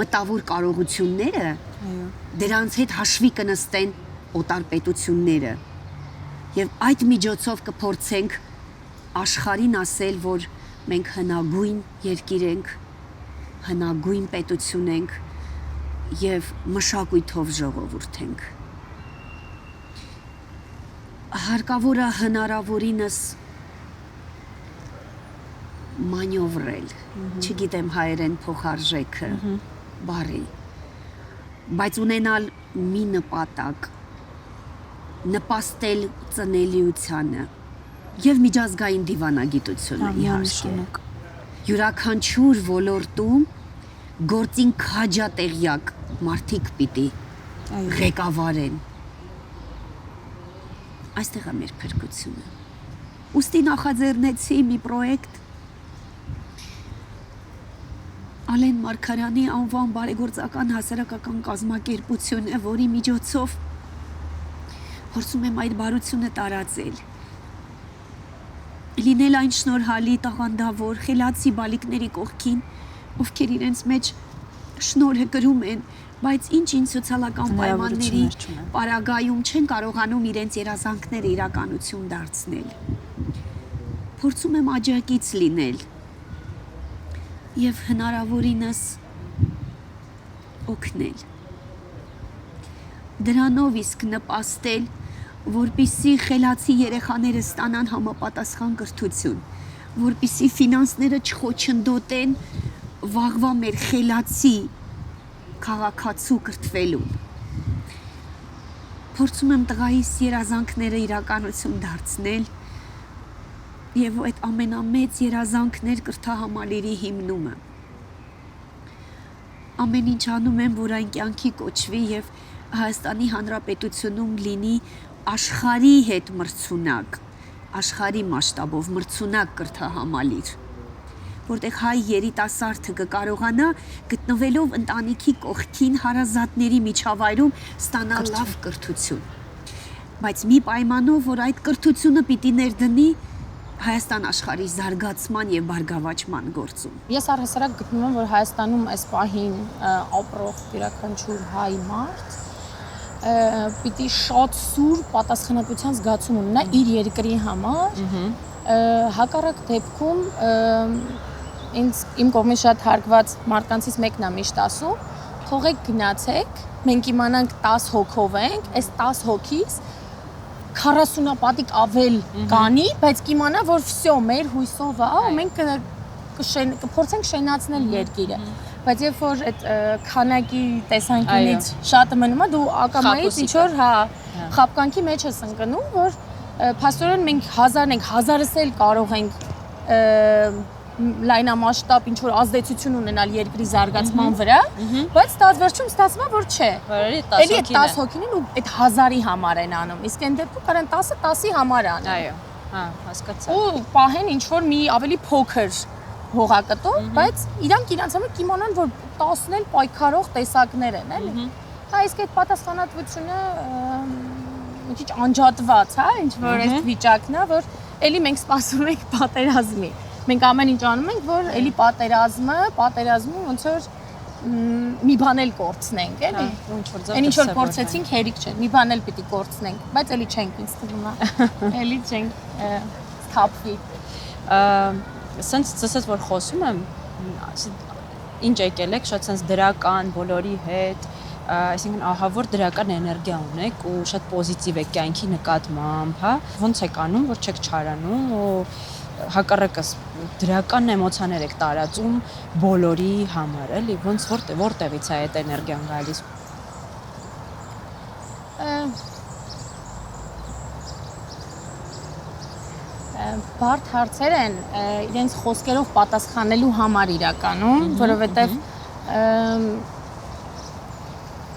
մտավոր կարողությունները դրանց հետ հաշվի կնստեն օտար պետությունները եւ այդ միջոցով կփորձենք աշխարհին ասել, որ մենք հնագույն երկիր ենք, հնագույն պետություն ենք եւ մշակույթով ժողովուրդ ենք։ Հարկավոր է հնարավորինս մանյովրել, չգիտեմ հայերեն փոխարժեքը բարի, բայց ունենալ մի նպատակ, նպաստել ծնելիությանը եւ միջազգային դիվանագիտությունը իհարկե։ Յուրաքանչյուր ոլորտում գործին քաջատեղյակ մարդիկ պիտի ղեկավարեն։ Այստեղ է մեր փրկությունը։ Ուստի նախաձեռնեցի մի պրոյեկտ Ալեն Մարգարյանի անվան բարեգործական հասարակական կազմակերպությունը, որի միջոցով փորձում եմ այդ բարությունը տարածել։ Լինել այն շնորհալի տաղանդավոր խելացի բալիկների կողքին, ովքեր իրենց մեջ շնորհը կրում են, բայց ինչ-ինչ սոցիալական պայմանների պարագայում չեն կարողանում իրենց երազանքները իրականություն դարձնել։ Փորձում եմ աջակից լինել եւ հնարավորինս օգնել։ Դրանով իսկ նպաստել, որպիսի խելացի երեխաները ստանան համապատասխան կրթություն, որպիսի ֆինանսները չխոչընդոտեն վաղվա մեր խելացի քաղաքացու կրթվելուն։ Փորձում եմ տղայիս երազանքները իրականություն դարձնել եւ այդ ամենամեծ երազանքներ կրթահամալիրի հիմնումը։ Ամեն ինչ անում եմ, որ այն կյանքի կոչվի եւ Հայաստանի Հանրապետությունում լինի աշխարհի հետ մրցունակ, աշխարհի մասշտաբով մրցունակ կրթահամալիր, որտեղ հայ երիտասարդը կկարողանա գտնվելով ընտանիքի կողքին հարազատների միջավայրում ստանալ լավ կրթություն։ Բայց մի պայմանով, որ այդ կրթությունը պիտի ներդնի Հայաստան աշխարհի զարգացման եւ բարգավաճման գործում։ Ես առհասարակ գտնում եմ, որ Հայաստանում այս պահին ապրող յուրաքանչյուր հայ մարդ պիտի շատ սուր պատասխանատվության զգացում ունենա իր երկրի համար։ Հակառակ դեպքում իմ կողմից շատ հարգված մարդկանցից մեկն է միշտ ասում, թողեք գնացեք, մենք իմանանք 10 հոգով ենք, այս 10 հոգից 40-պատիկ ավել կանի, բայց կիմանա, որ վсё, մեր հույսով է, ու մենք կփորձենք շենացնել երկիրը։ Բայց երբ որ այդ քանակի տեսանկյունից շատը մնում է, դու ակամայից ինչ որ խապկանքի մեջ ես ընկնում, որ փաստորեն մենք 1000-ն ենք, 1000-ս էլ կարող ենք լայնամասշտաբ ինչ որ ազդեցություն ունենալ երկրի զարգացման վրա, բայց ստացվերջում ստացվում է, որ չէ։ Էլի 10 հոգին են ու այդ 1000-ի համար են անում։ Իսկ այն դեպքում կարան 10-ը 10-ի համար անեն։ Այո։ Հա, հասկացա։ ու պահեն ինչ որ մի ավելի փոքր հողակտով, բայց իրանք իրանց համար կիմանան, որ 10-ն էլ պայքարող տեսակներ են, էլի։ Հա, իսկ այդ պատասխանատվությունը մի քիչ անջատված, հա, ինչ որ այս վիճակն է, որ էլի մենք սպասում ենք պատերազմի։ Մենք ամեն ինչ անում ենք, որ էլի պատերազմում ոնց որ մի բան էլ կորցնենք, էլի։ Այն ինչ որ կորցեցինք, հերիք չէ։ Մի բան էլ պիտի կորցնենք, բայց էլի չենք ինձ թվում է։ Էլի չենք սթափվի։ Սենց ծսած որ խոսում եմ, ինչ եկել եք, շատ սենց դրական բոլորի հետ, այսինքն ահա որ դրական էներգիա ունեք ու շատ պոզիտիվ եք կյանքի նկատմամբ, հա։ Ոնց եք անում, որ չեք չարանում ու հակառակս դրական էմոցիաներ եք տարածում բոլորի համար, էլի, ոնց որտեղից է այդ էներգիան գալիս։ Բարդ հարցեր են իրենց խոսքերով պատասխանելու համար իրականում, որովհետև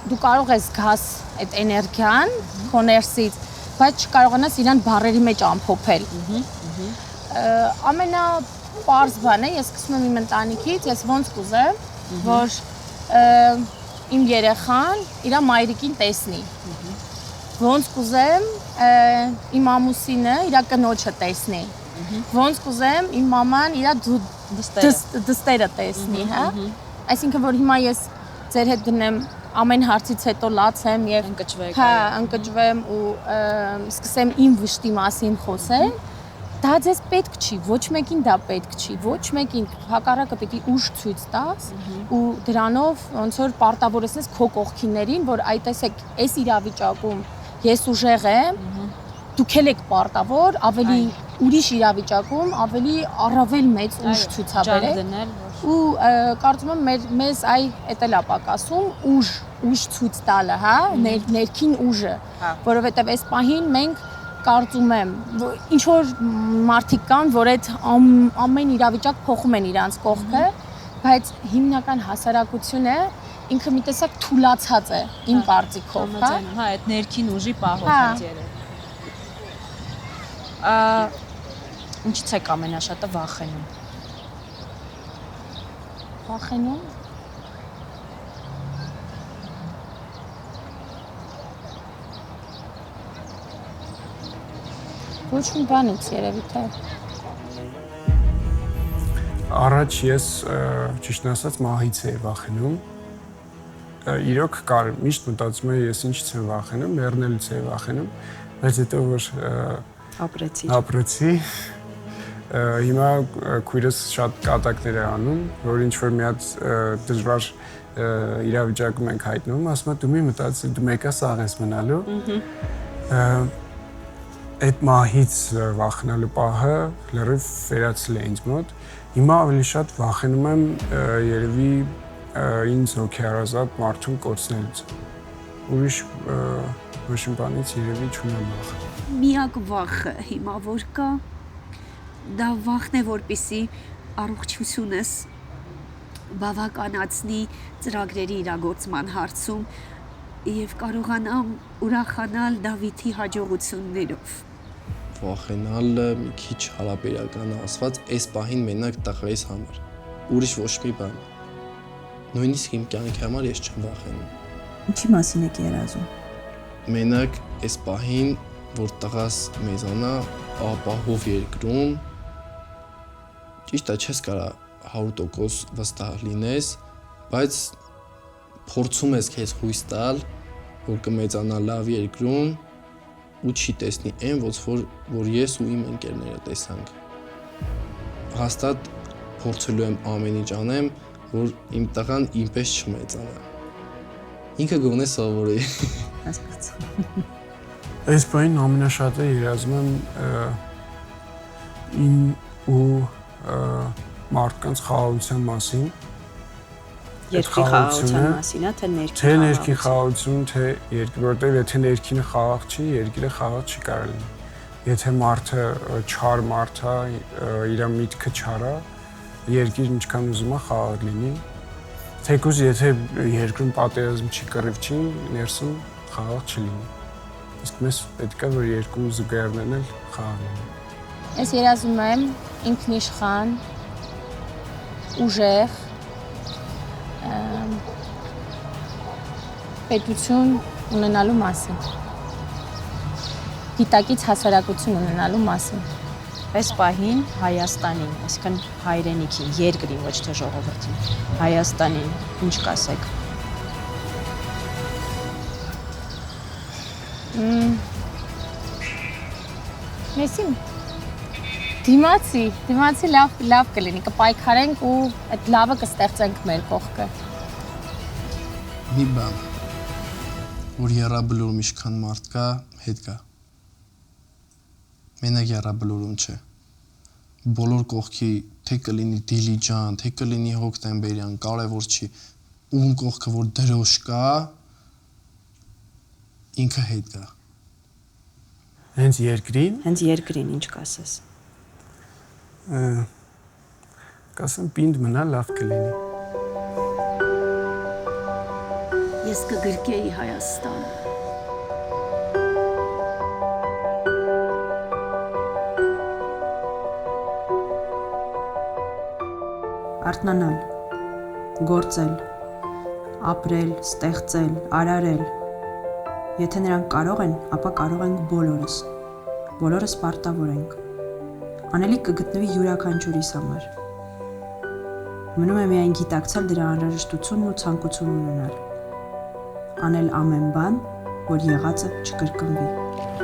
դու կարող ես զգաս այդ էներգիան քո ներսից, բայց չկարողանաս իրան բառերի մեջ ամփոփել։ Ամենապարզ բանը, ես սկսում եմ իմ ընտանիքից, ես ոնց կուզեմ, որ իմ երեխան իր մայրիկին տեսնի։ Ոնց կուզեմ իմ ամուսինը իր կնոջը տեսնի։ Ոնց կուզեմ իմ մաման իր դստերը տեսնի, հա։ Այսինքն որ հիմա ես ձեր հետ դնեմ ամեն հարցից հետո լացեմ եւ ընկճվեմ ու սկսեմ իմ վշտի մասին խոսել, դա ձեզ պետք չի, ոչ մեկին դա պետք չի, ոչ մեկին հակառակը պիտի ուժ ցույց տաս ու դրանով ոնց որ պարտավորեցնես քո կողքիններին, որ այ տեսեք, այս իրավիճակում ես ուժեղ եմ, դուք եք պարտավոր ավելի ուրիշ իրավիճակում ավելի առավել մեծ ուժ ցուցաբերել ու կարծում եմ մեզ էդ էլ է պակասում ուժ ցույց տալը, հա, ներքին ուժը, որովհետև այս պահին մենք կարծում եմ ինչ որ մարդիկ կան, որ այդ ամեն իրավիճակ փոխում են իրանց կողքը, բայց հիմնական հասարակությունը ինքը մի տեսակ թուլացած է իմ կարծիքով, հա, այդ ներքին ուժի պահով է երևի։ Ինչից եք ամենաշատը վախենում։ Վախենում։ Ոչ մի բանից երևի թե։ Առաջ ես ճիշտն ասած մահից էի վախենում։ Իրոք կար միշտ մտածում եմ ես ինչից եմ վախենում, մեռնելուց էի վախենում, բայց հետո որ ապրեցի հիմա քույրս շատ կատակներ է անում, որ ինչ որ մի հատ դժվար իրավիճակում ենք հայտնվում, ասում է դու մի մտածիր, դու մեկը սաղ ես մնալու։ Այդ մահից վախենալու պահը լրիվ վերացել է ինձ մոտ։ Հիմա ավելի շատ վախենում եմ երևի ինձ հոգեհարազատ մարդուն կորցնելուց։ Ուրիշ ոչ մի բանից երևի չունեմ վախ։ Միակ վախը հիմա որ կա, դա վախն է, որպեսզի առողջությունս բավականացնի ծրագրերի իրագործման հարցում եւ կարողանամ ուրախանալ Դավիթի հաջողություններով։ Վախենալը մի քիչ հարաբերական ասված, այս պահին մենակ տղայիս համար։ Ուրիշ ոչ մի բան։ Նույնիսկ իմ կյանքի համար ես չեմ վախենում։ Ինչի մասին եք երազում։ Մենակ այս պահին, որ տղաս մեզանա ապահով երկրում, ճիշտ է, չես կարա 100% վստահ լինես, բայց փորձում ես քեզ հույս տալ, որ կմեծանա լավ երկրում ու չի տեսնի այն, որ ես ու իմ ընկերները տեսանք։ Հաստատ փորձելու եմ ամեն ինչ անեմ, որ իմ տղան ինպես չմեծանա։ Ինքը գոնե սովորի։ Հասկացա։ Այս բանին ամենաշատը երազում եմ իմ ու մարդկանց խաղաղության մասին։ Երկրի խաղաղության մասին, թե ներքին խաղաղություն։ Թե ներքին խաղաղություն, թե երկրի, որտեղ եթե ներքինը խաղաղ չի, երկիրը խաղաղ չի կարող լինի։ Եթե մարդը չար մարդ է, իր միտքը չար է, երկիրը ինչքան ուզում է խաղաղ լինի։ Թեկուզ եթե երկրում պատերազմ չի, կռիվ չի, ներսում խաղաղ չլինի։ Իսկ մեզ պետք է որ երկու զուգահեռներն էլ խաղաղ լինեն։ Ես երազում եմ ինքնիշխան, ուժեղ, պետություն ունենալու մասին, գիտակից հասարակություն ունենալու մասին։ Այս պահին Հայաստանին, այսինքն հայրենիքին, երկրին, ոչ թե ժողովրդին, Հայաստանին ինչ կասեք։ Մեսին դիմացի լավ կլինի, կպայքարենք ու այդ լավը կստեղծենք մեր կողքը։ Մի բան, որ եռաբլուրում ինչքան մարդ կա, հետ կա։ Մենակ եռաբլուրում չէ։ Բոլոր կողքի, թե կլինի Դիլիջան, թե կլինի Հոկտեմբերյան, կարևոր չի։ Ում կողքը որ դրոշ կա, ինքը հետ կա։ Հենց երկրին Հենց երկրին ինչ կասես։ կասեմ պինդ մնա լավ կլինի։ Ես կգրկեի Հայաստանը։ Արթնանալ, գործել, ապրել, ստեղծել, արարել։ Եթե նրանք կարող են, ապա կարող ենք բոլորս։ Բոլորս պարտավոր ենք։ Անելիք կգտնվի յուրաքանչյուրիս համար։ Մնում է միայն գիտակցել դրա անհրաժեշտությունն ու ցանկություն ունենալ։ Անել ամեն բան, որ եղածը չկրկնվի։